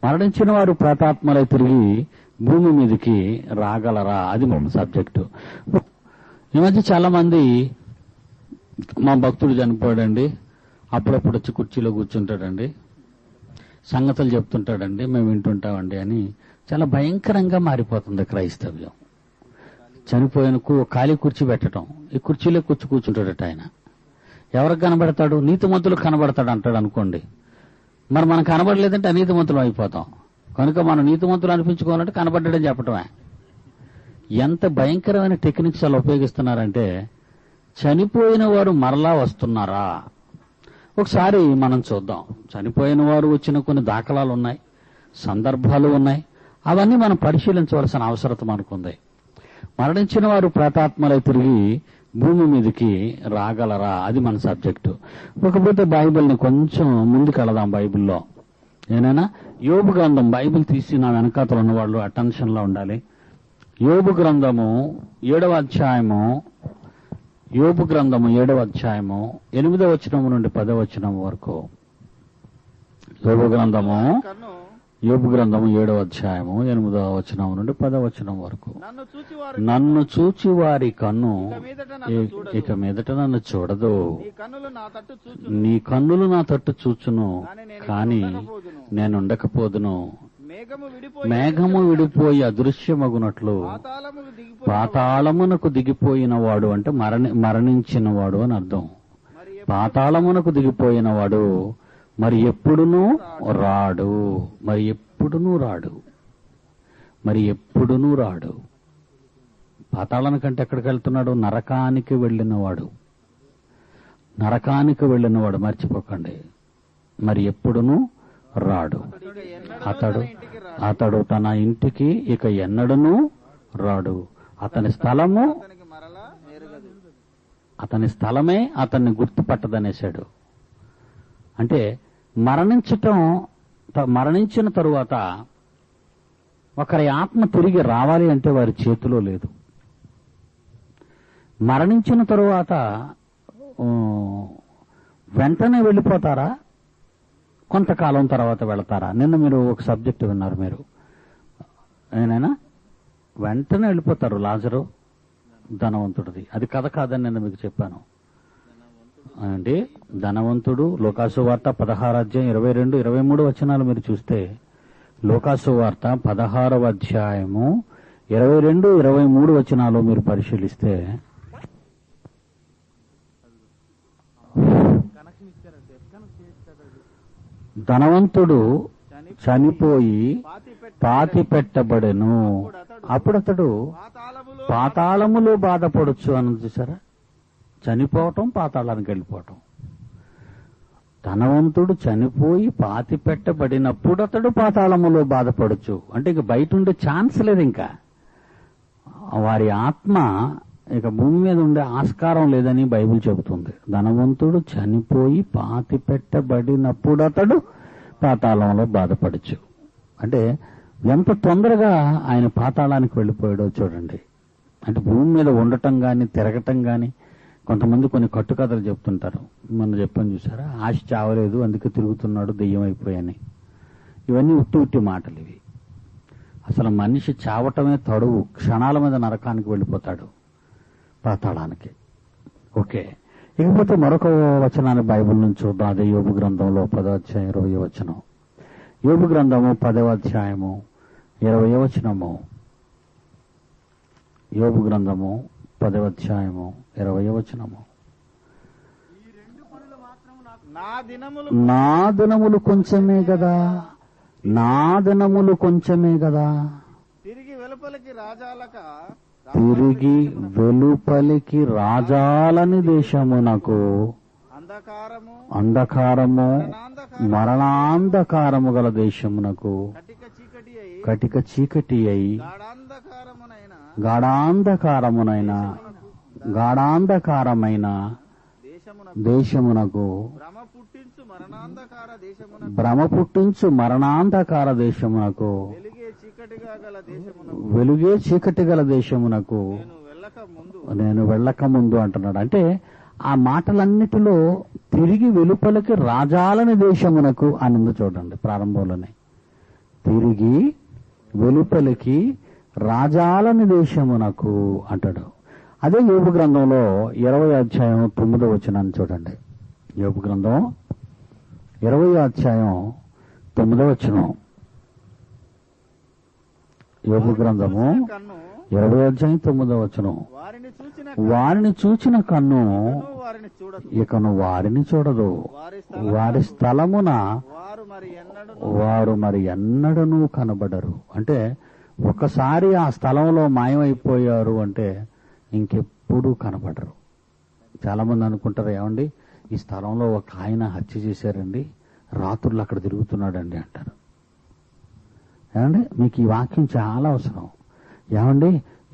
మరణించిన వారు ప్రేతాత్మలై తిరిగి భూమి మీదకి రాగలరా? అది మన సబ్జెక్టు. ఈ మధ్య చాలా మంది మా భక్తుడు చనిపోయాడండి, అప్పుడప్పుడు వచ్చి కుర్చీలో కూర్చుంటాడండి, సంగతులు చెప్తుంటాడండి, మేము వింటుంటామండి అని చాలా భయంకరంగా మారిపోతుంది క్రైస్తవ్యం. చనిపోయిన ఖాళీ కుర్చీ పెట్టడం, ఈ కుర్చీలో కూర్చుంటాడట ఆయన. ఎవరికి కనబడతాడు? నీతిమంతులకు కనబడతాడు అంటాడు అనుకోండి. మరి మనం కనబడలేదంటే అనీతిమంతులు అయిపోతాం. కనుక మనం నీతిమంతులు అనిపించుకోవాలంటే కనబడ్డాడని చెప్పటమే. ఎంత భయంకరమైన టెక్నిక్స్ అలా ఉపయోగిస్తున్నారంటే, చనిపోయిన వారు మరలా వస్తున్నారా? ఒకసారి మనం చూద్దాం. చనిపోయిన వారు వచ్చిన కొన్ని దాఖలాలు ఉన్నాయి, సందర్భాలు ఉన్నాయి. అవన్నీ మనం పరిశీలించవలసిన అవసరం మనకుంది. మరణించిన వారు ప్రేతాత్మలై తిరిగి భూమి మీదకి రాగలరా? అది మన సబ్జెక్టు. ఇకపోతే బైబిల్ని కొంచెం ముందుకెళదాం. బైబిల్లో ఏనైనా యోబు గ్రంథం, బైబిల్ తీసి నా వెనకాతలు ఉన్న వాళ్ళు అటెన్షన్లో ఉండాలి. యోబు గ్రంథము 7వ అధ్యాయము, యోబు గ్రంథము 7వ అధ్యాయము 8వ వచనం నుండి 10వ వచనం వరకు. యోబు గ్రంథము 7వ అధ్యాయము 8వ వచనం నుండి 10వ వచనం వరకు. నన్ను చూచి వారి కన్ను ఇక మీదట నన్ను చూడదు, నీ కన్నులు నా తట్టు చూచును, కాని నేనుండకపోదును. మేఘము విడిపోయి అదృశ్యమగునట్లు పాతాళమునకు దిగిపోయిన వాడు అంటే మరణించిన వాడు అని అర్థం. పాతాళమునకు దిగిపోయిన వాడు మరి ఎప్పుడునూ రాడు, మరి ఎప్పుడునూ రాడు, మరి ఎప్పుడునూ రాడు. పాతాళానికంటే ఎక్కడికి వెళ్తున్నాడు? నరకానికి వెళ్ళినవాడు, నరకానికి వెళ్ళినవాడు మర్చిపోకండి. మరి ఎప్పుడునూ రాడు. అతడు తన ఇంటికి ఇక ఎన్నడూనూ రాడు. అతని స్థలమే అతన్ని గుర్తుపట్టదనేశాడు. అంటే మరణించిన తరువాత ఒకరి ఆత్మ తిరిగి రావాలి అంటే వారి చేతిలో లేదు. మరణించిన తరువాత వెంటనే వెళ్ళిపోతారా, కొంతకాలం తర్వాత వెళతారా? నిన్న మీరు ఒక సబ్జెక్ట్ విన్నారు, మీరు ఏనైనా వెంటనే వెళ్ళిపోతారు. లాజరు ధనవంతుడిది, అది కథ కాదని నిన్న మీకు చెప్పాను అండి. ధనవంతుడు, లోకాసు వార్త 16వ అధ్యాయం 22, 23 వచనాలు మీరు చూస్తే, లోకాసు వార్త 16వ అధ్యాయము 22, 23 వచనాలు మీరు పరిశీలిస్తే, ధనవంతుడు చనిపోయి పాతి పెట్టబడెను, అప్పుడు అతడు పాతాళములో బాధపడొచ్చు అన్నది చూసారా? చనిపోవటం, పాతాళానికి వెళ్ళిపోవటం. ధనవంతుడు చనిపోయి పాతి పెట్టబడినప్పుడు అతడు పాతాళములో బాధపడొచ్చు అంటే ఇక బయట ఉండే ఛాన్స్ లేదు. ఇంకా వారి ఆత్మ ఇక భూమి మీద ఉండే ఆస్కారం లేదని బైబిల్ చెబుతుంది. ధనవంతుడు చనిపోయి పాతి పెట్టబడినప్పుడు అతడు పాతాళంలో బాధపడచ్చు అంటే ఎంత తొందరగా ఆయన పాతాళానికి వెళ్ళిపోయాడో చూడండి. అంటే భూమి మీద ఉండటం గాని తిరగటం గాని, కొంతమంది కొన్ని కట్టుకథలు చెప్తుంటారు. మొన్న చెప్పని చూసారా, ఆశ చావలేదు అందుకే తిరుగుతున్నాడు దెయ్యం అయిపోయాని. ఇవన్నీ ఉట్టి మాటలు ఇవి. అసలు మనిషి చావటమే తడువు, క్షణాల మీద నరకానికి వెళ్ళిపోతాడు, పాతాళానికి. ఓకే, ఇకపోతే మరొక వచనాన్ని బైబిల్ నుంచి చూద్దాం. అదే యోబు గ్రంథంలో 10వ అధ్యాయం 20వ వచనం. యోబు గ్రంథము 10వ అధ్యాయము 20వ వచనము. యోబు గ్రంథము 10వ అధ్యాయము 20వ వచనము. నా దినములు కొంచెమే గదా, నా దినములు కొంచెమే గదా, తిరిగి వెలుపలికి రాజాలని దేశమునకు అంధకారము మరణాంధకారము గల దేశమునకు కటిక చీకటి అయి గాఢాంధకారమైన దేశమునకు భ్రమ పుట్టించు మరణాంధకార దేశమునకు వెలుగే చీకటి గల దేశమునకు నేను వెళ్ళక ముందు అంటున్నాడు. అంటే ఆ మాటలన్నిటిలో తిరిగి వెలుపలికి రాజాలని దేశమునకు అని ఉంది చూడండి ప్రారంభంలోనే. దిగి వెలుపలికి రాజాలని దేశమునకు అంటాడు. అదే యోబు గ్రంథంలో 20వ అధ్యాయం 9వ వచనాన్ని చూడండి. యోబు గ్రంథం 20వ అధ్యాయం 9వ వచనం. యోబు గ్రంథము 20వ అధ్యాయం 9వ వచనం. వారిని చూచిన కన్ను ఇకను వారిని చూడదు, వారి స్థలమున వారు మరి ఎన్నడూ కనబడరు. అంటే ఒకసారి ఆ స్థలంలో మాయమైపోయారు అంటే ఇంకెప్పుడు కనబడరు. చాలా మంది అనుకుంటారు, ఏమండి ఈ స్థలంలో ఒక ఆయన హత్య చేశారండి, రాత్రులు అక్కడ తిరుగుతున్నాడండి అంటారు. ఏమండి మీకు ఈ వాక్యం చాలా అవసరం. ఏమండి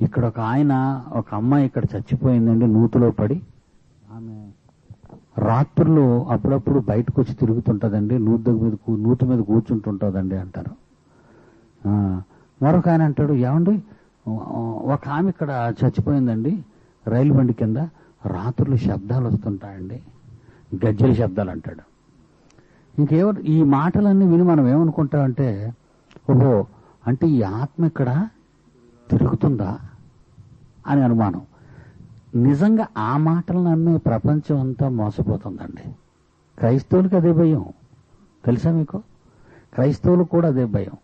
ఇక్కడ ఒక ఆయన, ఒక అమ్మాయి ఇక్కడ చచ్చిపోయిందండి నూతిలో పడి, ఆమె రాత్రులు అప్పుడప్పుడు బయటకు వచ్చి తిరుగుతుంటుందండి, నూతి మీద కూర్చుంటుంటుందండి అంటారు. మరొక ఆయన అంటాడు, ఏమండి ఒక ఆమె ఇక్కడ చచ్చిపోయిందండి రైలు బండి కింద, రాత్రులు శబ్దాలు వస్తుంటాయండి, గజ్జల శబ్దాలు అంటాడు. ఇంకెవరు ఈ మాటలన్నీ విని మనం ఏమనుకుంటామంటే, ఓహో అంటే ఈ ఆత్మ ఇక్కడ తిరుగుతుందా అని అనుమానం. నిజంగా ఆ మాటలు నమ్మే ప్రపంచం అంతా మోసపోతుందండి. క్రైస్తవులకి అదే భయం తెలుసా మీకు? క్రైస్తవులు కూడా అదే భయం.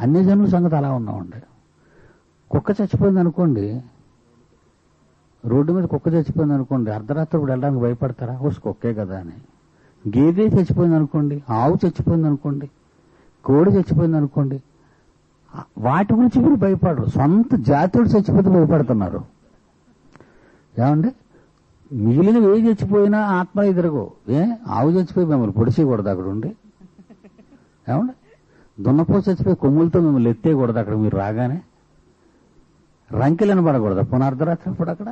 అన్ని జనుల సంగతి అలా ఉన్నామండి. కుక్క చచ్చిపోయింది అనుకోండి, రోడ్డు మీద కుక్క చచ్చిపోయింది అనుకోండి, అర్ధరాత్రి ఇప్పుడు వెళ్ళడానికి భయపడతారా? ఓ కుక్కే కదా అని. గేదె చచ్చిపోయింది అనుకోండి, ఆవు చచ్చిపోయింది అనుకోండి, కోడి చచ్చిపోయింది అనుకోండి, వాటి గురించి మీరు భయపడరు. సొంత జాతుడు చచ్చిపోతే భయపడుతున్నారు. ఏమండి మిగిలినవి ఏ చచ్చిపోయినా ఆత్మ ఎదురుగో. ఆవు చచ్చిపోయి మిమ్మల్ని పొడిచేయకూడదు అక్కడ ఉండి. ఏమండి దున్నపో చచ్చిపోయి కొమ్ములతో మిమ్మల్ని ఎత్తేయకూడదు అక్కడ మీరు రాగానే. రంకెలను పడకూడదు పునర్ధరాత్రి అప్పుడు అక్కడ.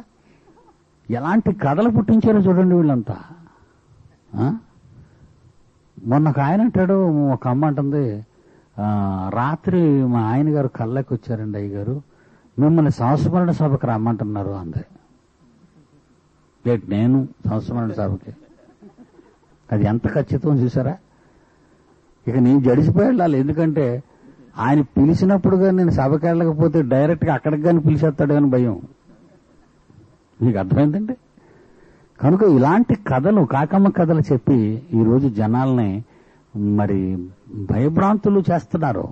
ఎలాంటి కథలు పుట్టించారో చూడండి వీళ్ళంతా. మొన్న ఒక ఆయన అంటాడు, ఒక అమ్మ అంటుంది, రాత్రి మా ఆయన గారు కళ్ళకి వచ్చారండి, అయ్యగారు మిమ్మల్ని సంస్మరణ సభకు రమ్మంటున్నారు అంది. నేను సంస్మరణ సభకి? అది ఎంత ఖచ్చితం చూసారా? ఇక నేను జడిసిపోయి వెళ్ళాలి. ఎందుకంటే ఆయన పిలిచినప్పుడుగా నేను సభకి వెళ్ళకపోతే డైరెక్ట్గా అక్కడికి కానీ పిలిచేస్తాడు అని భయం. మీకు అర్థమైందండి? కనుక ఇలాంటి కథలు, కాకమ్మ కథలు చెప్పి ఈరోజు జనాల్ని మరి భయభ్రాంతులు చేస్తున్నారు.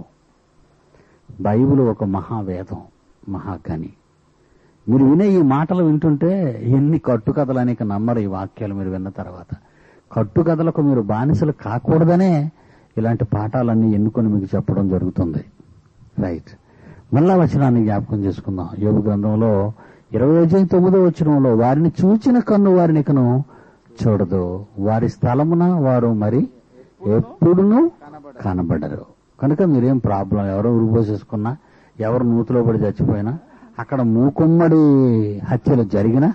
బైబిల్ ఒక మహావేదం, మహాగని. మీరు వినే ఈ మాటలు వింటుంటే ఎన్ని కట్టుకథలు అనేక నమ్మరు. ఈ వాక్యాలు మీరు విన్న తర్వాత కట్టుకథలకు మీరు బానిసలు కాకూడదనే ఇలాంటి పాఠాలన్నీ ఎన్నుకొని మీకు చెప్పడం జరుగుతుంది. రైట్. మళ్ళా వచనాన్ని జ్ఞాపకం చేసుకుందాం. యోబు గ్రంథంలో 29వ వచనంలో, వారిని చూచిన కన్ను వారినికను చూడదు, వారి స్థలమున వారు మరి ఎప్పుడునూ కనబడరు. కనుక మీరేం ప్రాబ్లం, ఎవరో ఉరిపోసేసుకున్నా, ఎవరు నూతిలో పడి చచ్చిపోయినా, అక్కడ మూకుమ్మడి హత్యలు జరిగినా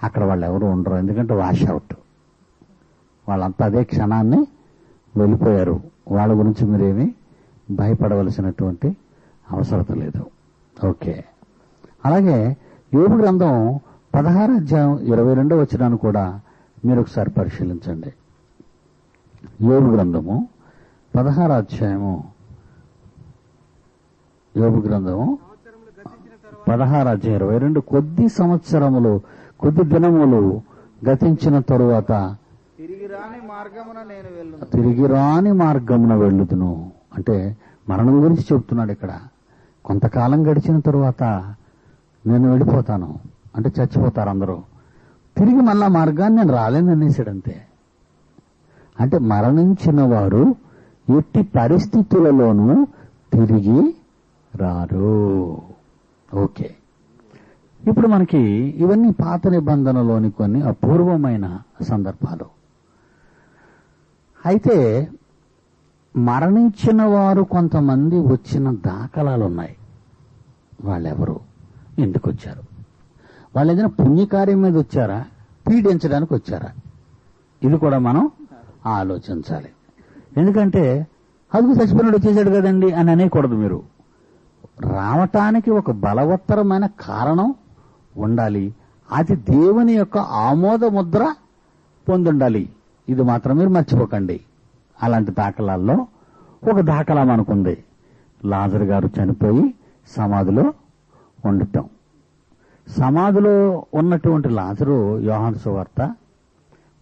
అక్కడ వాళ్ళు ఎవరు ఉండరు. ఎందుకంటే వాష్ అవుట్, వాళ్ళంతా అదే క్షణాన్ని వెళ్ళిపోయారు. వాళ్ళ గురించి మీరేమీ భయపడవలసినటువంటి అవసరం లేదు. ఓకే. అలాగే యోబు గ్రంథం 16వ అధ్యాయం 22వ వచనాన్ని కూడా మీరు ఒకసారి పరిశీలించండి. యోబు గ్రంథము 16వ అధ్యాయము, యోబు గ్రంథము 16వ అధ్యాయం 22, కొద్ది సంవత్సరములు, కొద్ది దినములు గతించిన తరువాత తిరిగి రాని మార్గమున వెళ్ళుదును. అంటే మరణం గురించి చెప్తున్నాడు ఇక్కడ. కొంతకాలం గడిచిన తరువాత నేను వెళ్ళిపోతాను అంటే చచ్చిపోతారు అందరూ. తిరిగి మళ్ళా మార్గాన్ని నేను రాలేని అనేసాడంతే. అంటే మరణించిన వారు ఎట్టి పరిస్థితులలోనూ తిరిగి రారు. ఓకే. ఇప్పుడు మనకి ఇవన్నీ పాత నిబంధనలోని కొన్ని అపూర్వమైన సందర్భాలు. అయితే మరణించిన వారు కొంతమంది వచ్చిన దాఖలాలు ఉన్నాయి. వాళ్ళెవరు, ఎందుకు వచ్చారు? వాళ్ళు ఏదైనా పుణ్యకార్యం మీద వచ్చారా, పీడించడానికి వచ్చారా? ఇది కూడా మనం ఆలోచించాలి. ఎందుకంటే అదుగు చచ్చిపోయినాడు వచ్చేసాడు కదండి అని అనేకూడదు. మీరు రావటానికి ఒక బలవత్తరమైన కారణం ఉండాలి. అది దేవుని యొక్క ఆమోద ముద్ర పొందుండాలి. ఇది మాత్రం మీరు మర్చిపోకండి. అలాంటి దాఖలాల్లో ఒక దాఖలా మనకుంది. లాజరు గారు చనిపోయి సమాధిలో ఉండటం. సమాధిలో ఉన్నటువంటి లాజరు యోహాను సువార్త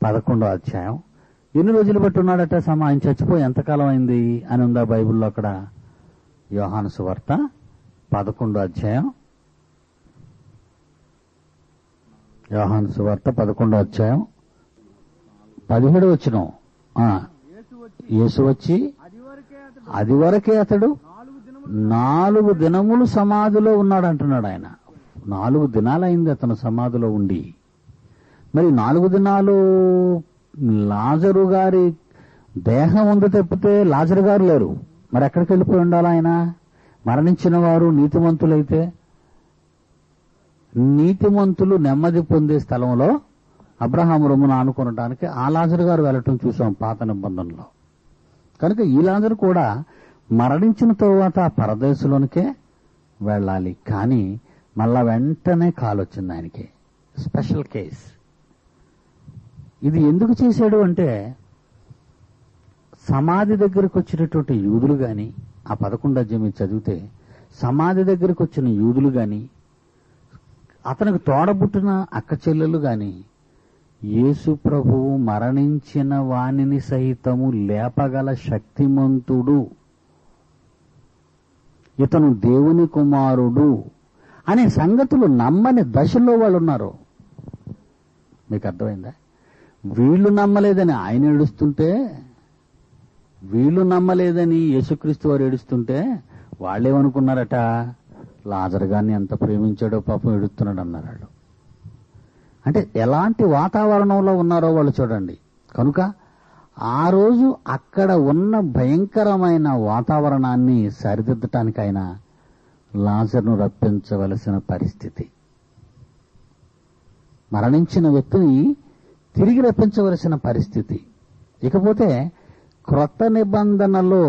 11వ అధ్యాయం. ఎన్ని రోజులు బట్టి ఉన్నాడట? ఆయన చచ్చిపోయి ఎంతకాలం అయింది అని ఉందా బైబిల్లో? అక్కడ యోహాను సువార్త 11వ అధ్యాయం. యోహాను సువార్త 11వ అధ్యాయం 17వ వచనం. యేసు వచ్చి అది వరకే అతడు 4 దినములు సమాధిలో ఉన్నాడు అంటున్నాడు ఆయన. 4 దినాలైంది అతను సమాధిలో ఉండి. మరి 4 దినాలు లాజరు గారి దేహం ఉంది తప్పితే లాజరు గారు లేరు. మరి ఎక్కడికి వెళ్ళిపోయి ఉండాలి ఆయన? మరణించిన వారు నీతిమంతులైతే నీతిమంతులు నెమ్మది పొందే స్థలంలో అబ్రహాము రొమ్మును ఆనుకొనడానికి ఆ లాజరు గారు వెళ్ళటం చూసాం పాత నిబంధనలో. కనుక ఈ లాజరు కూడా మరణించిన తరువాత ఆ పరదేశంలోనికే వెళ్ళాలి. కానీ మళ్ళా వెంటనే కాల్ వచ్చింది ఆయనకి. Special case. ఇది ఎందుకు చేశాడు అంటే, సమాధి దగ్గరకు వచ్చినటువంటి యూదులు గాని, ఆ 11వ అధ్యాయం చదివితే సమాధి దగ్గరకు వచ్చిన యూదులు గాని, అతనికి తోడబుట్టిన అక్క చెల్లెలు గాని, యేసు ప్రభువు మరణించిన వానిని సహితము లేపగల శక్తిమంతుడు, ఇతను దేవుని కుమారుడు అనే సంగతులు నమ్మని దశలో వాళ్ళు ఉన్నారు. మీకు అర్థమైందా? వీళ్ళు నమ్మలేదని ఆయన ఏడుస్తుంటే, వీళ్ళు నమ్మలేదని యేసుక్రీస్తు వారు ఏడుస్తుంటే వాళ్ళేమనుకున్నారట? లాజరు గారిని ఎంత ప్రేమించాడో పాపం ఏడుస్తున్నాడు అన్నారు. అంటే ఎలాంటి వాతావరణంలో ఉన్నారో వాళ్ళు చూడండి. కనుక ఆ రోజు అక్కడ ఉన్న భయంకరమైన వాతావరణాన్ని సరిదిద్దటానికి ఆయన లాజరును రప్పించవలసిన పరిస్థితి. మరణించిన వ్యక్తిని తిరిగి రప్పించవలసిన పరిస్థితి. ఇకపోతే క్రొత్త నిబంధనలో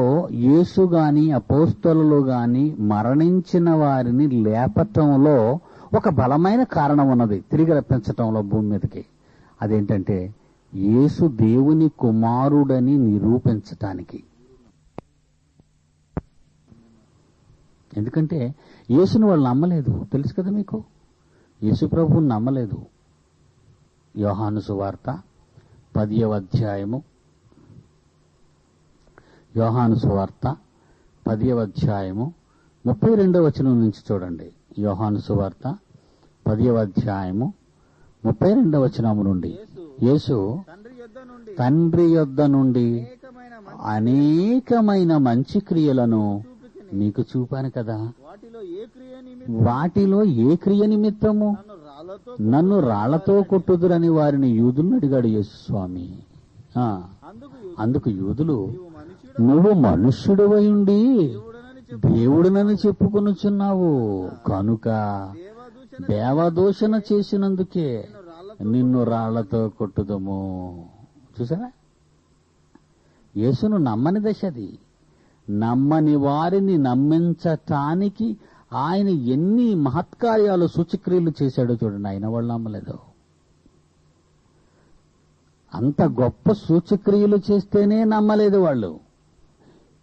యేసు గాని అపోస్తలులు గాని మరణించిన వారిని లేపటంలో ఒక బలమైన కారణం ఉన్నది, తిరిగి రప్పించటంలో భూమి మీదకి. అదేంటంటే యేసు దేవుని కుమారుడని నిరూపించటానికి. ఎందుకంటే యేసుని వాళ్ళు నమ్మలేదు, తెలుసు కదా మీకు. యేసు ప్రభువుని నమ్మలేదు. యోహాను సువార్త 10వ అధ్యాయము, యోహాను సువార్త 10వ అధ్యాయము 32వ వచనం నుంచి చూడండి. యోహాను సువార్త 10వ అధ్యాయము 32వ వచనము నుండి, యేసు తండ్రి యొద్ద నుండి అనేకమైన మంచి క్రియలను మీకు చూపాను కదా, వాటిలో ఏ క్రియ నిమిత్తము నన్ను రాళ్లతో కొట్టుదురని వారిని యూదులను అడిగాడు యేసు స్వామి. అందుకు యూదులు, నువ్వు మనుష్యుడివై ఉండి దేవుడినని చెప్పుకొనుచున్నావు కనుక దేవదూషణ చేసినందుకే నిన్ను రాళ్లతో కొట్టుదము. చూసారా? యేసును నమ్మని దశ అది. నమ్మని వారిని నమ్మించటానికి ఆయన ఎన్ని మహత్కార్యాలు సూచక్రియలు చేశాడో చూడండి. ఆయన వాళ్ళు నమ్మలేదు. అంత గొప్ప సూచక్రియలు చేస్తేనే నమ్మలేదు వాళ్ళు.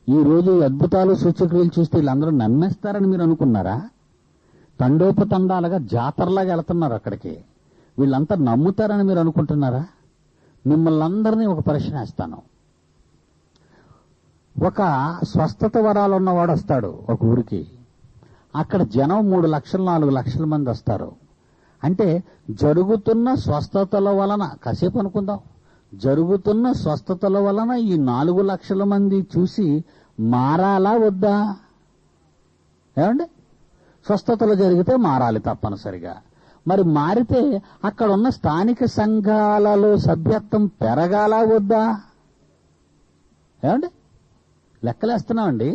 ఈ రోజు అద్భుతాలు సూచక్రియలు చూస్తే వీళ్ళందరూ నమ్మేస్తారని మీరు అనుకున్నారా? తండోపతండాలుగా జాతరలాగా వెళుతున్నారు అక్కడికి. వీళ్ళంతా నమ్ముతారని మీరు అనుకుంటున్నారా? మిమ్మల్ని అందరినీ ఒక ప్రశ్న వేస్తాను. ఒక స్వస్థత వరాలు ఉన్నవాడు వస్తాడు ఒక ఊరికి. అక్కడ జనం 3 లక్షలు 4 లక్షల మంది వస్తారు. అంటే జరుగుతున్న స్వస్థతల వలన, కాసేపు అనుకుందాం, జరుగుతున్న స్వస్థతల వలన ఈ 4 లక్షల మంది చూసి మారాలా వద్దా? ఏమండి? స్వస్థతలు జరిగితే మారాలి తప్పనిసరిగా. మరి మారితే అక్కడ ఉన్న స్థానిక సంఘాలలో సభ్యత్వం పెరగాలా వద్దా? ఏమండి? లెక్కలేస్తున్నామండి.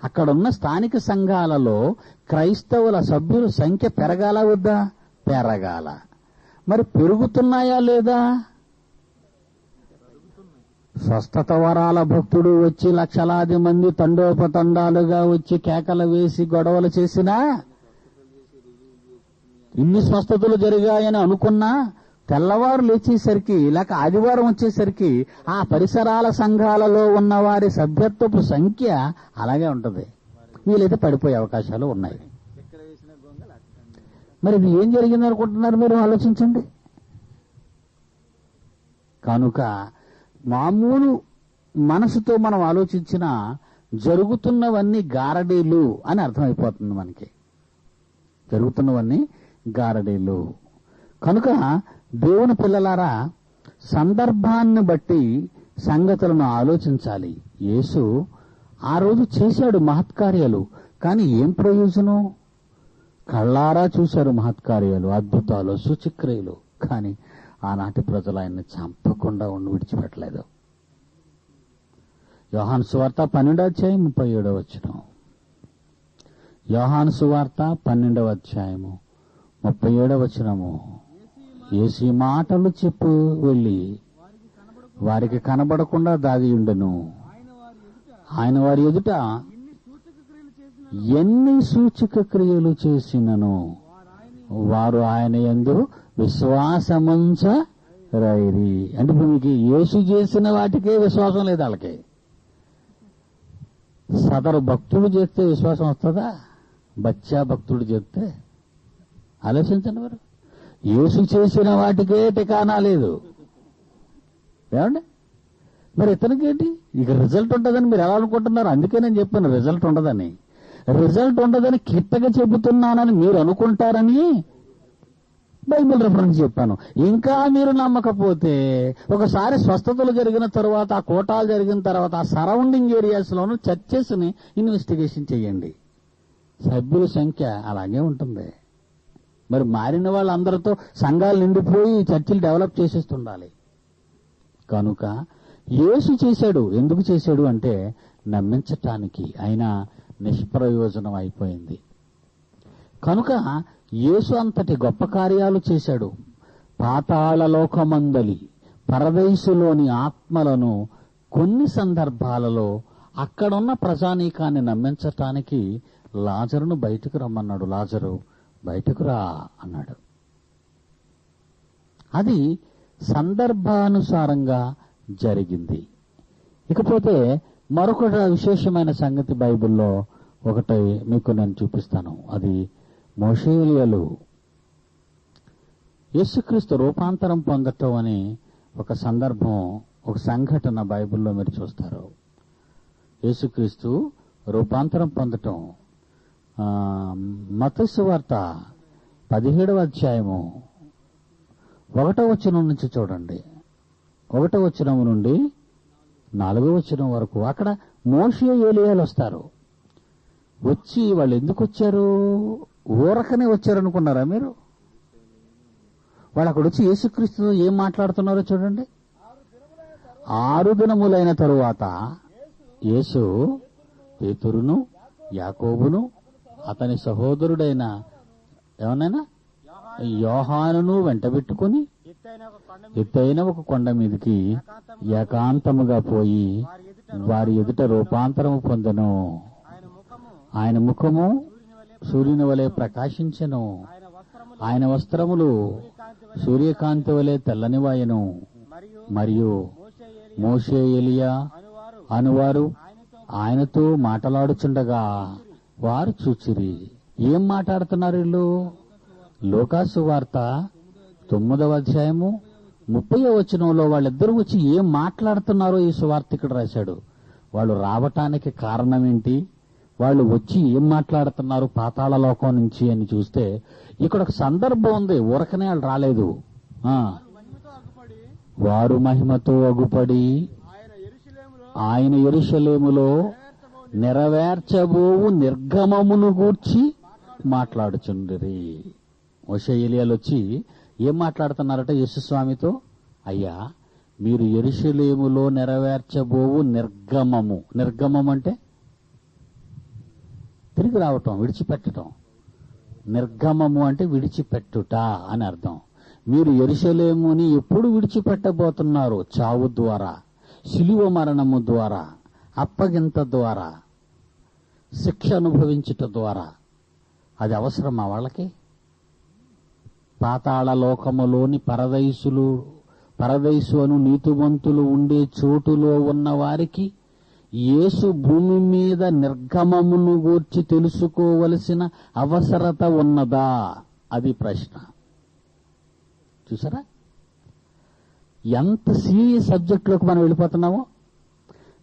అక్కడున్న స్థానిక సంఘాలలో క్రైస్తవుల సభ్యుల సంఖ్య పెరగాల వద్దా? పెరగాల. మరి పెరుగుతున్నాయా లేదా? స్వస్థత వరాల భక్తుడు వచ్చి లక్షలాది మంది తండోపతండాలుగా వచ్చి కేకలు వేసి గొడవలు చేసినా, ఇన్ని స్వస్థతలు జరిగాయని అనుకున్నా తెల్లవారు లేచేసరికి లేక ఆదివారం వచ్చేసరికి ఆ పరిసరాల సంఘాలలో ఉన్న వారి సభ్యత్వపు సంఖ్య అలాగే ఉంటుంది. వీలైతే పడిపోయే అవకాశాలు ఉన్నాయి. మరి ఇది ఏం జరిగింది అనుకుంటున్నారు మీరు? ఆలోచించండి. కనుక మామూలు మనసుతో మనం ఆలోచించిన జరుగుతున్నవన్నీ గారడీలు అని అర్థమైపోతుంది మనకి. జరుగుతున్నవన్నీ గారడీలు. కనుక దేవుని పిల్లలారా, సందర్భాన్ని బట్టి సంగతులను ఆలోచించాలి. యేసు ఆ రోజు చేశాడు మహత్కార్యాలు, కానీ ఏం ప్రయోజనం? కళ్ళారా చూశారు మహత్కార్యాలు, అద్భుతాలు, సూచక్రియలు, కానీ ఆనాటి ప్రజలు ఆయన్ని చంపకుండా విడిచిపెట్టలేదు. యోహాను సువార్త 12:37. యోహాను సువార్త 12:37. యేసు మాటలు చెప్పు వెళ్ళి వారికి కనబడకుండా దాగి ఉండెను. ఆయన వారి ఎదుట ఎన్ని సూచక క్రియలు చేసినను వారు ఆయన యందు విశ్వాసముంచరైరి. అంటే ఇప్పుడు మీకు యేసు చేసిన వాటికే విశ్వాసం లేదు వాళ్ళకి. సదరు భక్తుడు చేస్తే విశ్వాసం వస్తుందా? బచ్చా భక్తుడు చేస్తే? ఆలోచించండి. మరి యేసు చేసిన వాటికే ఠికానా లేదు. ఏమండి? మరి ఇతనికేంటి ఇక రిజల్ట్ ఉంటుందని మీరు ఎలా అనుకుంటున్నారు? అందుకే నేను చెప్పాను రిజల్ట్ ఉండదని. రిజల్ట్ ఉండదని కిట్టగా చెబుతున్నానని మీరు అనుకుంటారని బైబిల్ రెఫరెన్స్ చెప్పాను. ఇంకా మీరు నమ్మకపోతే ఒకసారి స్వస్థతలు జరిగిన తర్వాత, ఆ కోటాలు జరిగిన తర్వాత ఆ సరౌండింగ్ ఏరియాస్ లోను చర్చెస్ ని ఇన్వెస్టిగేషన్ చేయండి. సభ్యుల సంఖ్య అలాగే ఉంటుంది. మరి మారిన వాళ్ళందరితో సంఘాలు నిండిపోయి చర్చిలు డెవలప్ చేసేస్తుండాలి. కనుక యేసు చేశాడు. ఎందుకు చేశాడు అంటే నమ్మించటానికి. అయినా నిష్ప్రయోజనం అయిపోయింది. కనుక యేసు అంతటి గొప్ప కార్యాలు చేశాడు. పాతాళలోకమందలి పరదేశులోని ఆత్మలను కొన్ని సందర్భాలలో అక్కడున్న ప్రజానీకాన్ని నమ్మించటానికి లాజరును బయటకు రమ్మన్నాడు. లాజరు బయటకు రా అన్నాడు. అది సందర్భానుసారంగా జరిగింది. ఇకపోతే మరొక విశేషమైన సంగతి బైబిల్లో ఒకటి మీకు నేను చూపిస్తాను. అది మోషే ఎలీయాలు. యేసుక్రీస్తు రూపాంతరం పొందటం అని ఒక సందర్భం, ఒక సంఘటన బైబిల్లో మీరు చూస్తారు. యేసుక్రీస్తు రూపాంతరం పొందటం మత్తయి సువార్త 17:1 నుంచి చూడండి. 1 నుండి 4 వరకు. అక్కడ మోషే ఎలీయాలు వస్తారు. వచ్చి వాళ్ళు ఎందుకు వచ్చారు? ఊరకనే వచ్చారనుకున్నారా మీరు? వాళ్ళు అక్కడ వచ్చి యేసుక్రీస్తు ఏం మాట్లాడుతున్నారో చూడండి. 6 దినములైన తరువాత యేసు పేతురును, యాకోబును, అతని సహోదరుడైన ఏమన్నా యోహానును వెంటబెట్టుకుని ఎత్తైన ఒక కొండ మీదకి ఏకాంతముగా పోయి వారి ఎదుట రూపాంతరము పొందెను. ఆయన ముఖము సూర్యుని వలె ప్రకాశించెను. ఆయన వస్త్రములు సూర్యకాంతి వలె తెల్లనివాయెను. మరియు మోషే ఎలీయా అనువారు ఆయనతో మాట్లాడుచుండగా వారు చూచిరి. ఏం మాట్లాడుతున్నారు వీళ్ళు? లూకాసు వార్త 9:30 వాళ్ళిద్దరూ వచ్చి ఏం మాట్లాడుతున్నారో ఈ సువార్త ఇక్కడ రాశాడు. వాళ్ళు రావటానికి కారణం ఏంటి, వాళ్ళు వచ్చి ఏం మాట్లాడుతున్నారు పాతాళ లోకం నుంచి అని చూస్తే ఇక్కడ ఒక సందర్భం ఉంది. ఊరకనే వాళ్ళు రాలేదు. వారు మహిమతో అగుపడి ఆయన యెరూషలేములో నెరవేర్చబోవు నిర్గమమును గూర్చి మాట్లాడుచుండిరి. మోషే ఎలీయాలు వచ్చి ఏం మాట్లాడుతున్నారట యేసుస్వామితో? అయ్యా, మీరు యెరూషలేములో నెరవేర్చబోవు నిర్గమము. నిర్గమం అంటే తిరిగి రావటం, విడిచిపెట్టడం. నిర్గమము అంటే విడిచిపెట్టుట అని అర్థం. మీరు యెరూషలేముని ఎప్పుడు విడిచిపెట్టబోతున్నారు? చావు ద్వారా, శిలువ మరణము ద్వారా, అప్పగింత ద్వారా, శిక్ష అనుభవించుట ద్వారా. అది అవసరమా వాళ్ళకి? పాతాళ లోకములోని పరదైసు అను నీతిమంతులు ఉండే చోటులో ఉన్న వారికి యేసు భూమి మీద నిర్గమమును గూర్చి తెలుసుకోవలసిన అవసరత ఉన్నదా? అది ప్రశ్న. చూసారా ఎంత సీరియస్ సబ్జెక్టులోకి మనం వెళ్ళిపోతున్నామో?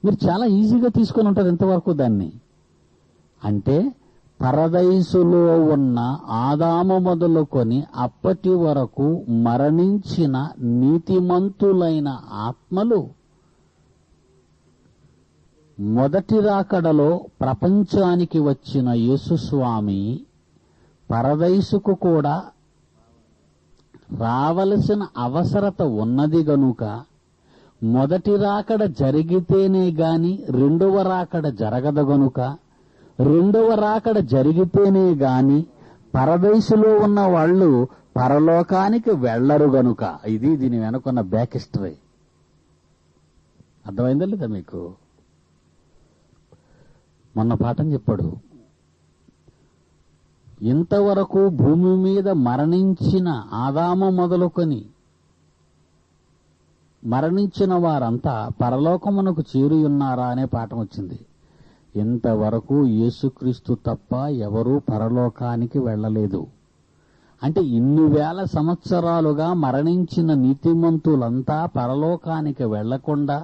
మీరు చాలా ఈజీగా తీసుకొని ఉంటారు ఇంతవరకు దాన్ని. అంటే పరదైసులో ఉన్న ఆదాము మొదలుకొని అప్పటి వరకు మరణించిన నీతిమంతులైన ఆత్మలు మొదటి రాకడలో ప్రపంచానికి వచ్చిన యేసుస్వామి పరదైసుకు కూడా రావలసిన అవసరత ఉన్నది గనుక మొదటి రాకడ జరిగితేనే గాని రెండవ రాకడ జరగదు గనుక రెండవ రాకడ జరిగితేనే గాని పరదైసులో ఉన్న వాళ్ళు పరలోకానికి వెళ్లరు గనుక. ఇది దీని వెనుకున్న బ్యాక్ హిస్టరీ. అర్థమైందా లేదా మీకు? మొన్న పాఠం చెప్పాడు, ఇంతవరకు భూమి మీద మరణించిన ఆదాము మొదలుకొని మరణించిన వారంతా పరలోకమునకు చేరియున్నారా అనే పాఠం వచ్చింది. ఇంతవరకు యేసుక్రీస్తు తప్ప ఎవరూ పరలోకానికి వెళ్లలేదు. అంటే ఇన్ని వేల సంవత్సరాలుగా మరణించిన నీతిమంతులంతా పరలోకానికి వెళ్లకుండా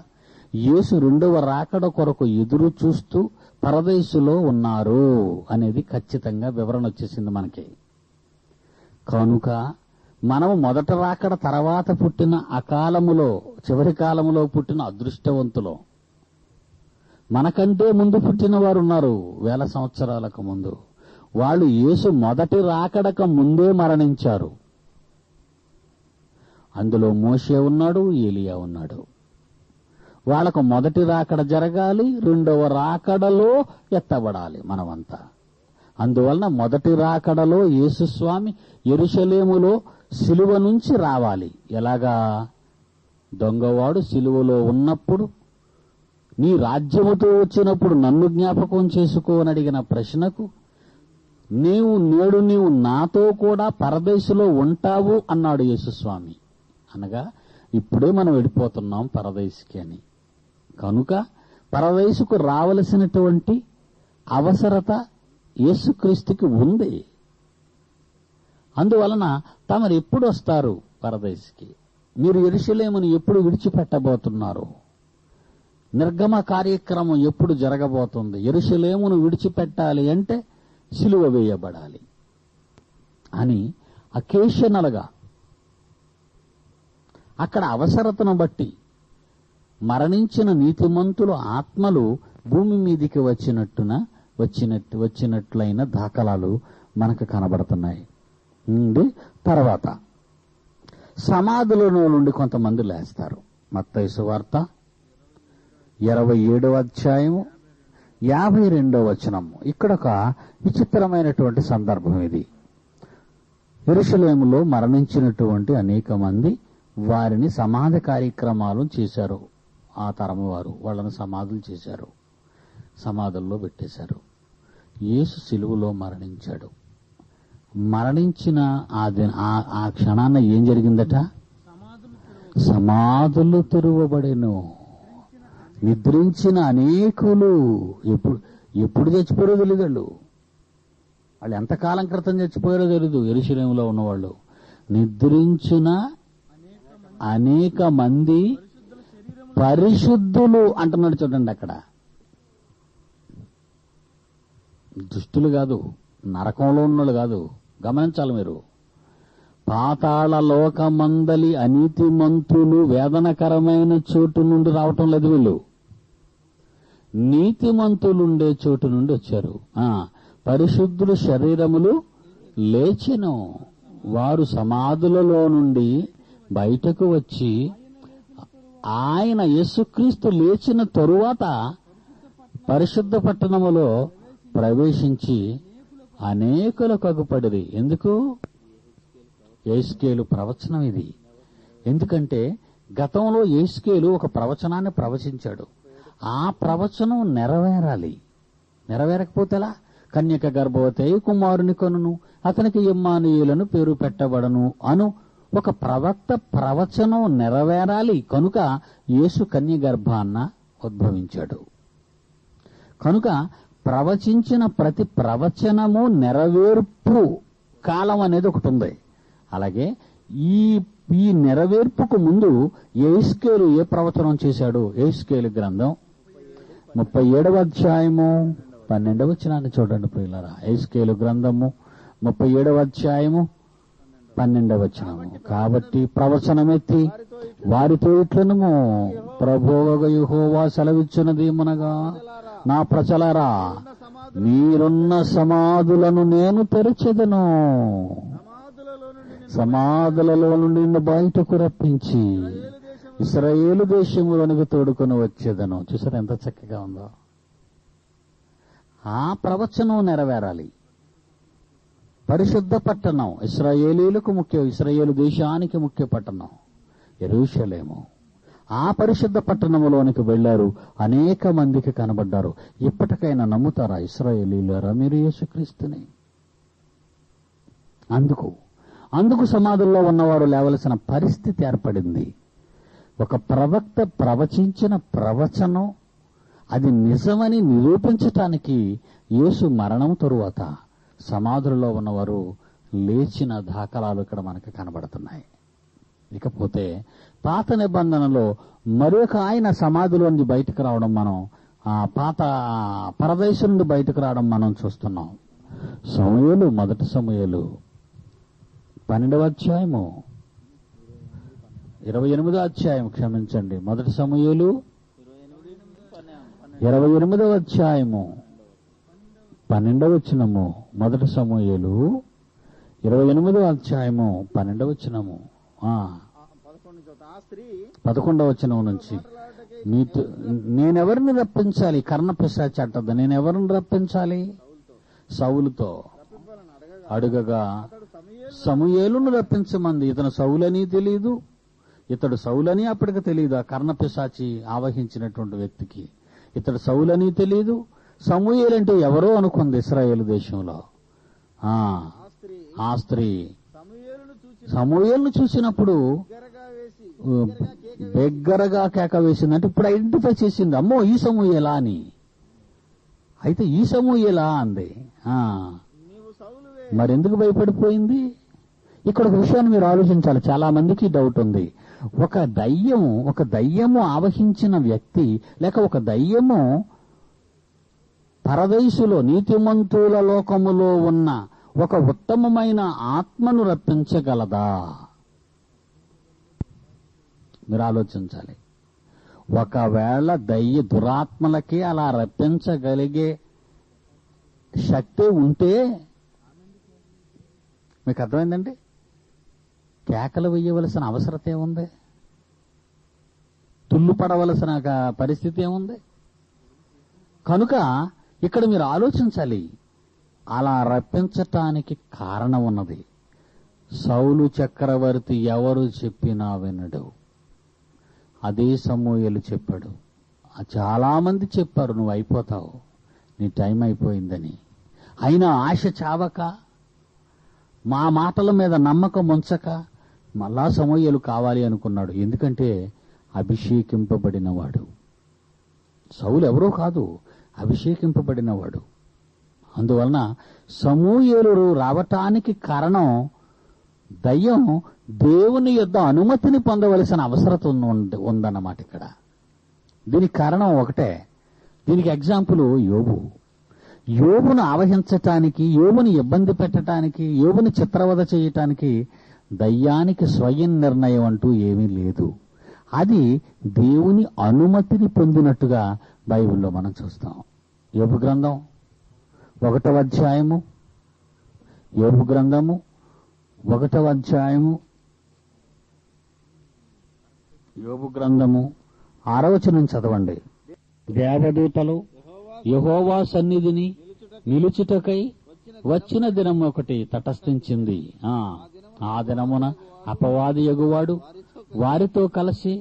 యేసు రెండవ రాకడ కొరకు ఎదురు చూస్తూ పరదేశులో ఉన్నారు అనేది ఖచ్చితంగా వివరణ వచ్చేసింది మనకి. కనుక మనము మొదట రాకడ తర్వాత పుట్టిన అకాలములో చివరి కాలములో పుట్టిన అదృష్టవంతులు. మనకంటే ముందు పుట్టిన వారు ఉన్నారు, వేల సంవత్సరాలకు ముందు. వాళ్ళు యేసు మొదటి రాకడక ముందే మరణించారు. అందులో మోషే ఉన్నాడు, ఏలియా ఉన్నాడు. వాళ్లకు మొదటి రాకడ జరగాలి, రెండవ రాకడలో ఎత్తబడాలి మనమంతా. అందువలన మొదటి రాకడలో యేసుస్వామి యెరూషలేములో సిలువ నుంచి రావాలి. ఎలాగా? దొంగవాడు సిలువలో ఉన్నప్పుడు నీ రాజ్యముతో వచ్చినప్పుడు నన్ను జ్ఞాపకం చేసుకోని అడిగిన ప్రశ్నకు నేడు నీవు నాతో కూడా పరదేశులో ఉంటావు అన్నాడు యేసుస్వామి. అనగా ఇప్పుడే మనం వెళ్ళిపోతున్నాం పరదేశుకి అని. కనుక పరదేశుకు రావలసినటువంటి అవసరత యేసుక్రీస్తుకి ఉంది. అందువలన తమరు ఎప్పుడు వస్తారు పరదేశుకి? మీరు యెరూషలేమును ఎప్పుడు విడిచిపెట్టబోతున్నారు? నిర్గమ కార్యక్రమం ఎప్పుడు జరగబోతుంది? యెరూషలేమును విడిచిపెట్టాలి అంటే సిలువ వేయబడాలి అని అకేషనల్గా అక్కడ అవసరతను బట్టి మరణించిన నీతిమంతుల ఆత్మలు భూమి మీదికి వచ్చినట్లయిన దాఖలాలు మనకు కనబడుతున్నాయి. తర్వాత సమాధుల నుండి కొంతమంది లేస్తారు. మత్తయి సువార్త 27వ అధ్యాయం 52వ వచనం. ఇక్కడ ఒక విచిత్రమైనటువంటి సందర్భం ఇది. యెరూషలేములో మరణించినటువంటి అనేక మంది వారిని సమాధి కార్యక్రమాలు చేశారు. ఆ తరము వారు వాళ్ళని సమాధులు చేశారు, సమాధుల్లో పెట్టేశారు. యేసు సిలువలో మరణించాడు. మరణించిన ఆ క్షణాన ఏం జరిగిందట? సమాధులు తెరువబడెను. నిద్రించిన అనేకులు ఎప్పుడు చచ్చిపోయారో తెలియదు. వాళ్ళు ఎంతకాలం క్రితం చచ్చిపోయారో తెలియదు. యెరూషలేములో ఉన్నవాళ్ళు నిద్రించిన అనేక మంది పరిశుద్ధులు అంటున్నాడు. చూడండి, అక్కడ దుష్టులు కాదు, నరకంలో ఉన్నోళ్ళు కాదు. గమనించాలి మీరు. పాతాళ లోకమందలి అనీతిమంతులు వేదనకరమైన చోటు నుండి రావటం లేదు. వీళ్ళు నీతిమంతులుండే చోటు నుండి వచ్చారు. పరిశుద్ధులు శరీరములు లేచెను. వారు సమాధులలో నుండి బయటకు వచ్చి ఆయన యేసుక్రీస్తు లేచిన తరువాత పరిశుద్ధ పట్టణములో ప్రవేశించి అనేకులకు అగుపడిరి. ఎందుకు? యెహెజ్కేలు ప్రవచనం ఇది. ఎందుకంటే గతంలో యెహెజ్కేలు ఒక ప్రవచనాన్ని ప్రవచించాడు. ఆ ప్రవచనం నెరవేరాలి. నెరవేరకపోతేలా? కన్యక గర్భవతి కుమారుని కనును, అతనికి ఇమ్మానుయేలను పేరు పెట్టబడను అను ఒక ప్రవక్త ప్రవచనం నెరవేరాలి కనుక యేసు కన్య గర్భాన్న ఉద్భవించాడు. కనుక ప్రవచించిన ప్రతి ప్రవచనము నెరవేర్పు కాలం అనేది ఒకటి ఉంది. అలాగే ఈ నెరవేర్పుకు ముందు యెహెజ్కేలు ఏ ప్రవచనం చేశాడు? యెహెజ్కేలు గ్రంథం 37వ అధ్యాయము 12వ వచనాన్ని చూడండి ప్రియులారా. యెహెజ్కేలు గ్రంథము 37వ అధ్యాయము 12వ వచనము. కాబట్టి ప్రవచనమెత్తి వారితో ఇట్లనుము, ప్రభువగు యెహోవా సెలవిచ్చున్నదేమనగా, నా ప్రజలారా, మీరున్న సమాధులను నేను తెరచెదను, సమాధులలో నుండి నిన్ను బయటకు రప్పించి ఇశ్రాయేలు దేశములోనికి తోడుకొని వచ్చేదను. చూసారా ఎంత చక్కగా ఉందో? ఆ ప్రవచనం నెరవేరాలి. పరిశుద్ధ పట్టణం ఇశ్రాయేలీలకు ముఖ్య, ఇశ్రాయేలు దేశానికి ముఖ్య పట్టణం యెరూషలేము. ఆ పరిశుద్ధ పట్టణంలోనికి వెళ్లారు, అనేక మందికి కనబడ్డారు. ఇప్పటికైనా నమ్ముతారా ఇశ్రాయేలీయులారా మీరు యేసుక్రీస్తుని? అందుకు సమాధుల్లో ఉన్నవారు లేవలసిన పరిస్థితి ఏర్పడింది. ఒక ప్రవక్త ప్రవచించిన ప్రవచనం అది నిజమని నిరూపించటానికి యేసు మరణం తరువాత సమాధుల్లో ఉన్నవారు లేచిన దాఖలాలు ఇక్కడ మనకు కనబడుతున్నాయి. ఇకపోతే పాత నిబంధనలో మరొక ఆయన సమాధిలోంచి బయటకు రావడం మనం, పాత పరదేశం నుండి బయటకు రావడం మనం చూస్తున్నాం. సమూయేలు, మొదటి సమూయేలు 12వ అధ్యాయము 28వ అధ్యాయం, క్షమించండి, మొదటి సమూయేలు 28వ అధ్యాయము 12వ వచనము, మొదటి సమూయేలు 28వ అధ్యాయము 12వ వచనము, 11వ వచనం నుంచి, నేనెవరిని రప్పించాలి? కర్ణపిశాచి అంటది. నేనెవరిని రప్పించాలి? సౌలుతో అడుగగా సమూయేలును రప్పించమంది. ఇతను సౌలని తెలియదు, ఇతడు సౌలని అప్పటికి తెలియదు. ఆ కర్ణపిశాచి ఆవహించినటువంటి వ్యక్తికి ఇతడు సౌలని తెలియదు. సమూయేలంటే ఎవరో అనుకుంది ఇశ్రాయేలు దేశంలో. ఆ స్త్రీ సమూయేలును చూసినప్పుడు బిగ్గరగా కేక వేసింది. అంటే ఇప్పుడు ఐడెంటిఫై చేసింది, అమ్మో ఈ సమూయేలా అని. అయితే ఈ సమూయేలా అంది. మరెందుకు భయపడిపోయింది? ఇక్కడ ఒక విషయాన్ని మీరు ఆలోచించాలి. చాలా మందికి డౌట్ ఉంది. ఒక దయ్యము ఆవహించిన వ్యక్తి, లేక ఒక దయ్యము పరదేశులో నీతిమంతుల లోకములో ఉన్న ఒక ఉత్తమమైన ఆత్మను రప్పించగలదా? మీరు ఆలోచించాలి. ఒకవేళ దురాత్మలకి అలా రప్పించగలిగే శక్తి ఉంటే, మీకు అర్థమైందండి, కేకలు వేయవలసిన అవసరత ఏముంది? తుల్లు పడవలసిన పరిస్థితి ఏముంది? కనుక ఇక్కడ మీరు ఆలోచించాలి. అలా రప్పించటానికి కారణం ఉన్నది. సౌలు చక్రవర్తి ఎవరు చెప్పినా వినడు. అదే సమూయేలు చెప్పాడు. చాలా మంది చెప్పారు, నువ్వు అయిపోతావు, నీ టైం అయిపోయిందని. అయినా ఆశ చావక, మా మాటల మీద నమ్మకం ఉంచక మళ్ళా సమూయేలు కావాలి అనుకున్నాడు. ఎందుకంటే అభిషేకింపబడినవాడు. సౌలు ఎవరో కాదు, అభిషేకింపబడినవాడు. అందువలన సమూయేలు రావటానికి కారణం దయ్యం దేవుని యొద్ద అనుమతిని పొందవలసిన అవసరత ఉందన్నమాట ఇక్కడ. దీనికి కారణం ఒకటే. దీనికి ఎగ్జాంపుల్ యోబును ఆవహించటానికి, యోబుని ఇబ్బంది పెట్టడానికి, యోబుని చిత్రవద చేయటానికి దయ్యానికి స్వయం నిర్ణయం అంటూ ఏమీ లేదు. అది దేవుని అనుమతిని పొందినట్టుగా బైబిల్లో మనం చూస్తాం. యోబు గ్రంథం 1వ అధ్యాయము, యోబు గ్రంథము 1వ అధ్యాయము, యోబు గ్రంథము 6వ వచనం చదవండి. దేవదూతలు యెహోవా సన్నిధిని నిలుచుటకై వచ్చిన దినం ఒకటి తటస్థించింది. ఆ దినమున అపవాది యగువాడు వారితో కలిసి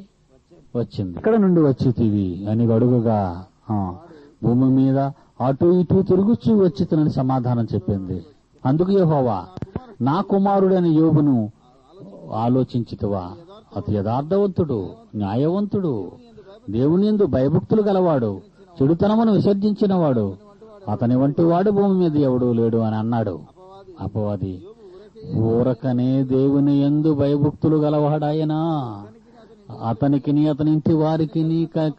వచ్చింది. ఎక్కడ నుండి వచ్చితివి అని అడుగుగా భూమి మీద అటు ఇటు తిరుగుచూ వచ్చి తనని సమాధానం చెప్పింది. అందుకు యెహోవా, నా కుమారుడైన యోబును ఆలోచించితివా? అతడు యథార్థవంతుడు, న్యాయవంతుడు, దేవుని యందు భయభక్తులు గలవాడు, చెడుతనమును విసర్జించినవాడు, అతని వంటి వాడు భూమి మీద ఎవడూ లేడు అని అన్నాడు. అపవాది, ఊరకనే దేవుని యందు భయభక్తులు గలవాడాయనా, అతనికిని అతని ఇంటి వారికి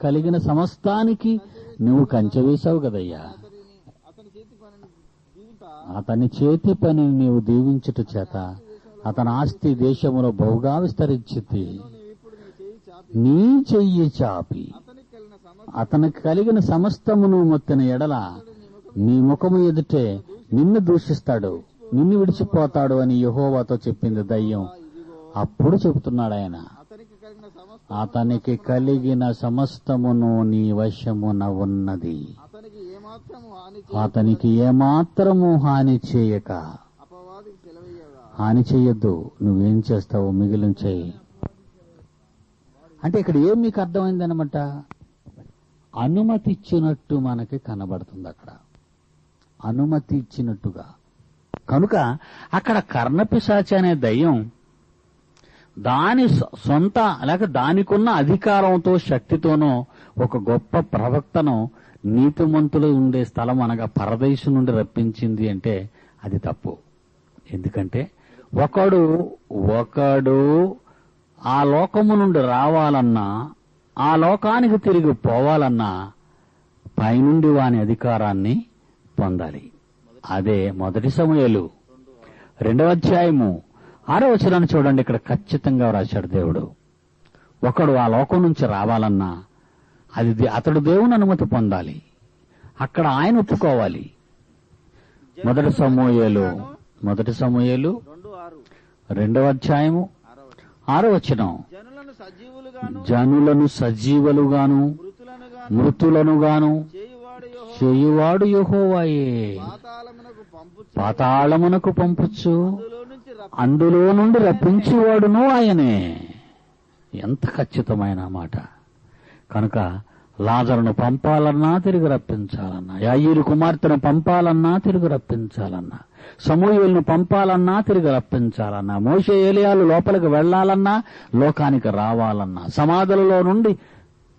కలిగిన సమస్తానికి నువ్వు కంచె వేశావు కదయ్యా. అతని చేతి పని నీవు దీవించుట చేత అతని ఆస్తి దేశములో బహుగా విస్తరించింది. నీ చెయ్యి చాపి అతనికి కలిగిన సమస్తమును మొత్తిన ఎడల నీ ముఖము ఎదుటే నిన్ను దూషిస్తాడు, నిన్ను విడిచిపోతాడు అని యెహోవాతో చెప్పింది దయ్యం. అప్పుడు చెబుతున్నాడు ఆయన, అతనికి కలిగిన సమస్తమును నీ వశమున ఉన్నది, అతనికి ఏమాత్రము హాని చేయక. హాని చెయ్యొద్దు, నువ్వేం చేస్తావో మిగిలిన చెయ్యి అంటే ఇక్కడ ఏం మీకు అర్థమైందనమాట? అనుమతి ఇచ్చినట్టు మనకి కనబడుతుంది అక్కడ, అనుమతి ఇచ్చినట్టుగా. కనుక అక్కడ కర్ణపిశాచి అనే దయ్యం దాని సొంత లేక దానికున్న అధికారంతో శక్తితోనో ఒక గొప్ప ప్రవక్తను నీతిమంతులు ఉండే స్థలం అనగా పరదేశం నుండి రప్పించింది అంటే అది తప్పు. ఎందుకంటే ఒకడు ఆ లోకము నుండి రావాలన్నా, ఆ లోకానికి తిరిగి పోవాలన్నా పైనుండి వాని అధికారాన్ని పొందాలి. అదే మొదటి సమూయేలు 2వ అధ్యాయము 6వ వచనాన్ని చూడండి. ఇక్కడ ఖచ్చితంగా రాశాడు దేవుడు. ఒకడు ఆ లోకం నుంచి రావాలన్నా అతడు దేవుని అనుమతి పొందాలి, అక్కడ ఆయన ఒప్పుకోవాలి. మొదటి సమూయేలు 2వ అధ్యాయము 6వ వచనం, జనులను సజీవులుగాను మృతులను గాను చేయువాడు యెహోవాయే, పాతాళమునకు పంపుచు అందులో నుండి రప్పించేవాడును ఆయనే. ఎంత ఖచ్చితమైన మాట! కనుక లాజరును పంపాలన్నా తిరిగి రప్పించాలన్నా, యాయీరు కుమార్తెను పంపాలన్నా తిరిగి రప్పించాలన్నా, సమూయేలును పంపాలన్నా తిరిగి రప్పించాలన్నా, మోషే ఏలియాలు లోపలికి వెళ్లాలన్నా, లోకానికి రావాలన్నా, సమాధులలో నుండి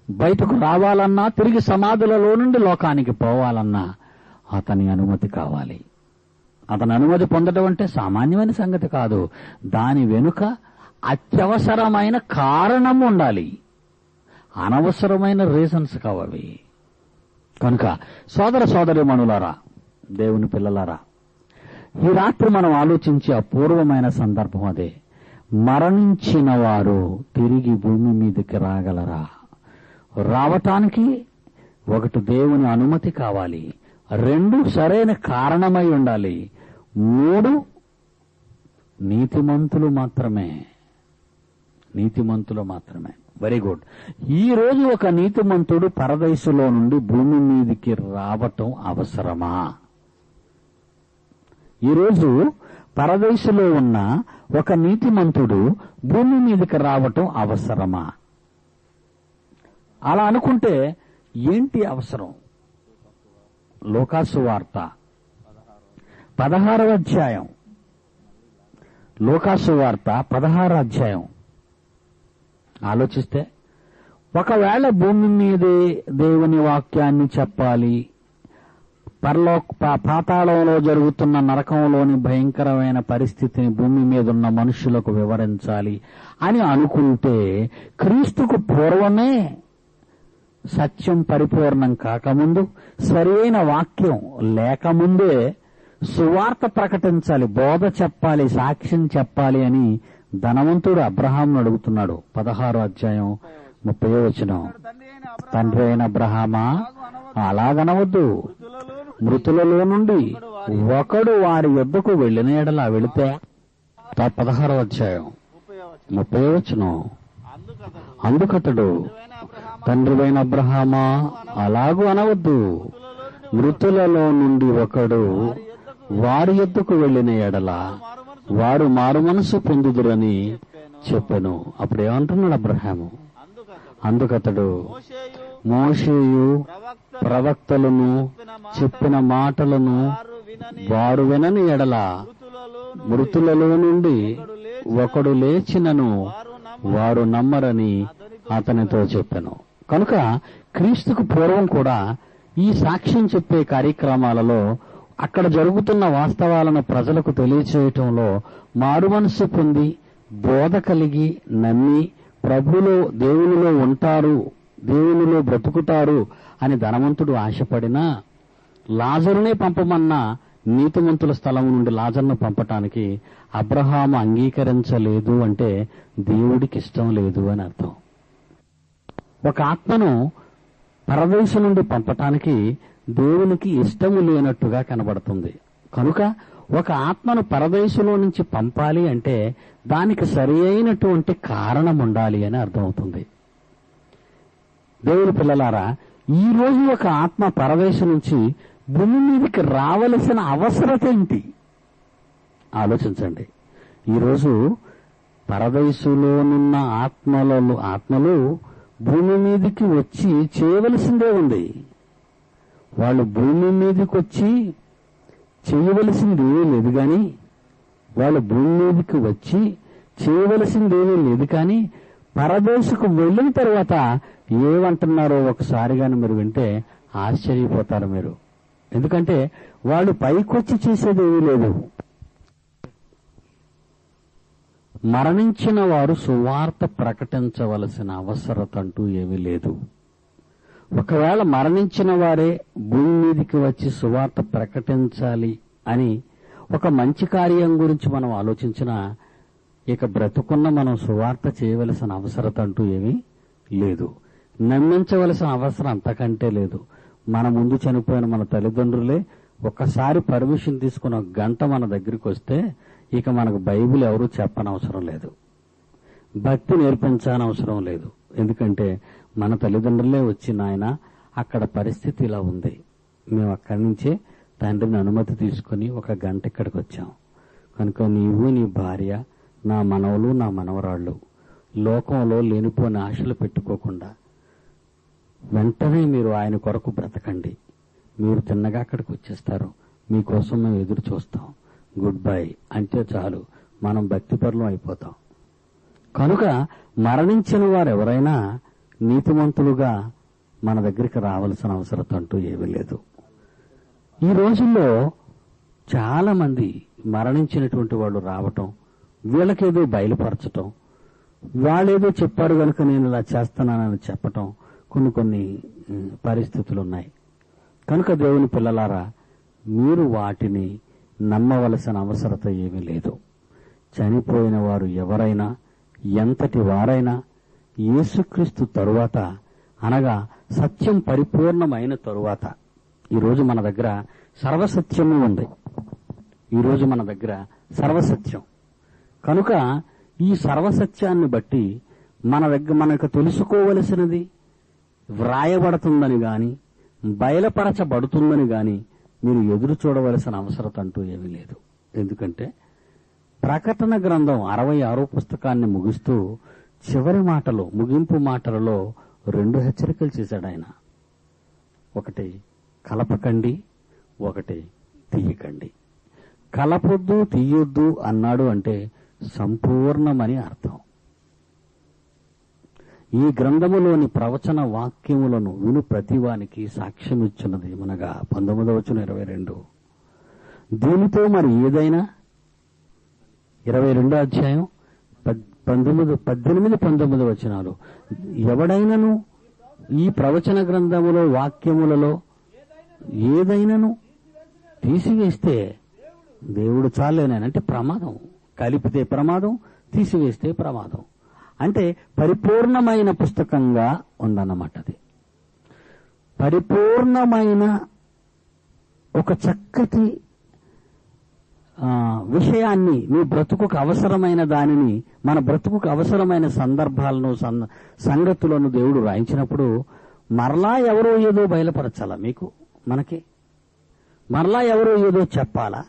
బయటకు రావాలన్నా, తిరిగి సమాధులలో నుండి లోకానికి పోవాలన్నా అతని అనుమతి కావాలి. అతని అనుమతి పొందడం అంటే సామాన్యమైన సంగతి కాదు. దాని వెనుక అత్యవసరమైన కారణం ఉండాలి, అనవసరమైన రీజన్స్ కావవి. కనుక సోదర సోదరీమణులారా, దేవుని పిల్లలారా, ఈ రాత్రి మనం ఆలోచించే అపూర్వమైన సందర్భం అదే. మరణించిన వారు తిరిగి భూమి మీదకి రాగలరా? రావటానికి 1 దేవుని అనుమతి కావాలి, 2 సరైన కారణమై ఉండాలి, 3 నీతిమంతులు మాత్రమే. Very good. ఈ రోజు ఒక నీతిమంతుడు పరదైసులో నుండి భూమి మీదికి రావటం అవసరమా? ఈరోజు పరదైసులో ఉన్న ఒక నీతిమంతుడు భూమి మీదకి రావటం అవసరమా? అలా అనుకుంటే ఏంటి అవసరం? లూకాసు వార్త 16వ అధ్యాయం, లూకాసు వార్త 16వ అధ్యాయం ఆలోచిస్తే, ఒకవేళ భూమి మీదే దేవుని వాక్యాన్ని చెప్పాలి, పాతాళంలో జరుగుతున్న నరకంలోని భయంకరమైన పరిస్థితిని భూమి మీద ఉన్న మనుషులకు వివరించాలి అని అనుకుంటే, క్రీస్తుకు పూర్వమే సత్యం పరిపూర్ణం కాకముందు, సరైన వాక్యం లేకముందే సువార్త ప్రకటించాలి, బోధ చెప్పాలి, సాక్ష్యం చెప్పాలి అని ధనవంతుడు అబ్రహాంను అడుగుతున్నాడు. 16వ అధ్యాయం 30వ వచనం, తండ్రి అయిన అబ్రహామా, అలాగనవద్దు, మృతులలో నుండి ఒకడు వారి యొద్దకు వెళ్లిన ఎడల వెళితే. 16వ అధ్యాయం 30వ వచనం, అందుకతడు, తండ్రివైన అబ్రహామా, అలాగూ అనవద్దు, మృతులలో నుండి ఒకడు వారి యొద్దకు వెళ్లిన ఎడల వారు మారు మనసు పొందుదురని చెప్పెను. అప్పుడేమంటున్నాడు అబ్రహాము? అందుకతడు, మోషేయు ప్రవక్తలను చెప్పిన మాటలను వారు వినని ఎడల మృతులలో నుండి ఒకడు లేచినను వారు నమ్మరని అతనితో చెప్పాను. కనుక క్రీస్తుకు పూర్వం కూడా ఈ సాక్ష్యం చెప్పే కార్యక్రమాలలో అక్కడ జరుగుతున్న వాస్తవాలను ప్రజలకు తెలియచేయటంలో మారుమనస్సు పొంది బోధ కలిగి నమ్మి ప్రభువులో దేవునిలో ఉంటారు, దేవునిలో బ్రతుకుతారు అని ధనవంతుడు ఆశపడినా లాజరునే పంపమన్న నీతిమంతుల స్థలం నుండి లాజర్ను పంపటానికి అబ్రహాము అంగీకరించలేదు అంటే దేవుడికి ఇష్టం లేదు అని అర్థం. ఒక ఆత్మను పరదేశం నుండి పంపటానికి దేవునికి ఇష్టము లేనట్టుగా కనబడుతుంది. కనుక ఒక ఆత్మను పరదేశంలో నుంచి పంపాలి అంటే దానికి సరి అయినటువంటి కారణం ఉండాలి అని అర్థమవుతుంది. దేవుని పిల్లలారా, ఈ రోజు ఒక ఆత్మ పరదేశం నుంచి భూమి మీదకి రావలసిన అవసరత ఏంటి ఆలోచించండి. ఈరోజు పరదేశంలోనున్న ఆత్మలు భూమి మీదకి వచ్చి చేయవలసిందే ఉంది. వాళ్ళు భూమి మీదకి వచ్చి చేయవలసిందేమీ లేదు కానీ వాళ్ళు భూమి మీదకి వచ్చి చేయవలసిందేమీ లేదు కానీ పరదేశకు వెళ్ళిన తర్వాత ఏమంటున్నారో ఒకసారి కానీ మీరు వింటే ఆశ్చర్యపోతారు మీరు. ఎందుకంటే వాళ్ళు పైకొచ్చి చేసేదేమీ లేదు. మరణించిన వారు సువార్త ప్రకటించవలసిన అవసరత అంటూ ఏమీ లేదు. ఒకవేళ మరణించిన వారే భూమి మీదికి వచ్చి సువార్త ప్రకటించాలి అని ఒక మంచి కార్యం గురించి మనం ఆలోచించినా ఇక బ్రతుకున్న మనం సువార్త చేయవలసిన అవసరత అంటూ ఏమీ లేదు. నమ్మించవలసిన అవసరం అంతకంటే లేదు. మన ముందు చనిపోయిన మన తల్లిదండ్రులే ఒక్కసారి పర్మిషన్ తీసుకుని ఒక గంట మన దగ్గరికి వస్తే ఇక మనకు బైబిల్ ఎవరూ చెప్పనవసరం లేదు, భక్తి నేర్పించనవసరం లేదు. ఎందుకంటే మన తల్లిదండ్రులే వచ్చి నాయన అక్కడ పరిస్థితి ఇలా ఉంది, మేము అక్కడి నుంచే తండ్రిని అనుమతి తీసుకుని ఒక గంట ఇక్కడికి వచ్చాం కనుక నీవు నీ భార్య నా మనవలు నా మనవరాళ్ళు లోకంలో లేనిపోని ఆశలు పెట్టుకోకుండా వెంటనే మీరు ఆయన కొరకు బ్రతకండి, మీరు తిన్నగా అక్కడికి వచ్చేస్తారు, మీకోసం మేము ఎదురు చూస్తాం, గుడ్ బై అంటే చాలు మనం భక్తిపరులం అయిపోతాం. కనుక మరణించిన వారు ఎవరైనా నీతిమంతులుగా మన దగ్గరికి రావాల్సిన అవసరం అంటూ ఏమీ లేదు. ఈ రోజుల్లో చాలా మంది మరణించినటువంటి వాళ్ళు రావటం, వీళ్ళకేదో బయలుపరచటం, వాళ్ళేదో చెప్పారు కనుక నేను ఇలా చేస్తున్నానని చెప్పటం కొన్ని పరిస్థితులు ఉన్నాయి. కనుక దేవుని పిల్లలారా, మీరు వాటిని నమ్మవలసిన అవసరత ఏమీ లేదు. చనిపోయిన వారు ఎవరైనా ఎంతటి వారైనా యేసుక్రీస్తు తరువాత అనగా సత్యం పరిపూర్ణమైన తరువాత ఈరోజు మన దగ్గర సర్వసత్యము ఉంది. ఈరోజు మన దగ్గర సర్వసత్యం కనుక ఈ సర్వసత్యాన్ని బట్టి మనకు తెలుసుకోవలసినది వ్రాయబడుతుందని గాని బయలుపరచబడుతుందని గాని మీరు ఎదురు చూడవలసిన అవసరం అంటూ ఏమీ లేదు. ఎందుకంటే ప్రకటన గ్రంథం 66వ పుస్తకాన్ని ముగిస్తూ చివరి మాటలు ముగింపు మాటలలో 2 హెచ్చరికలు చేశాడు ఆయన. ఒకటి కలపకండి, ఒకటి తీయకండి. కలపొద్దు తీయొద్దు అన్నాడు అంటే సంపూర్ణమని అర్థం. ఈ గ్రంథములోని ప్రవచన వాక్యములను విను ప్రతివానికి సాక్ష్యమిచ్చున్నది మనగా 19:22. దీనితో మరి ఏదైనా 22వ అధ్యాయం 18-19 వచనాలు ఎవడైనను ఈ ప్రవచన గ్రంథములో వాక్యములలో ఏదైనను తీసివేస్తే దేవుడు చాలేనంటే ప్రమాదం, కలిపితే ప్రమాదం, తీసివేస్తే ప్రమాదం. అంటే పరిపూర్ణమైన పుస్తకంగా ఉందన్నమాట. అది పరిపూర్ణమైన ఒక చక్కటి విషయాన్ని మీ బ్రతుకుకు అవసరమైన దానిని మన బ్రతుకుకు అవసరమైన సందర్భాలను సంగతులను దేవుడు రాయించినప్పుడు మరలా ఎవరో ఏదో బయలుపరచాలా? మీకు మనకి మరలా ఎవరో ఏదో చెప్పాలా?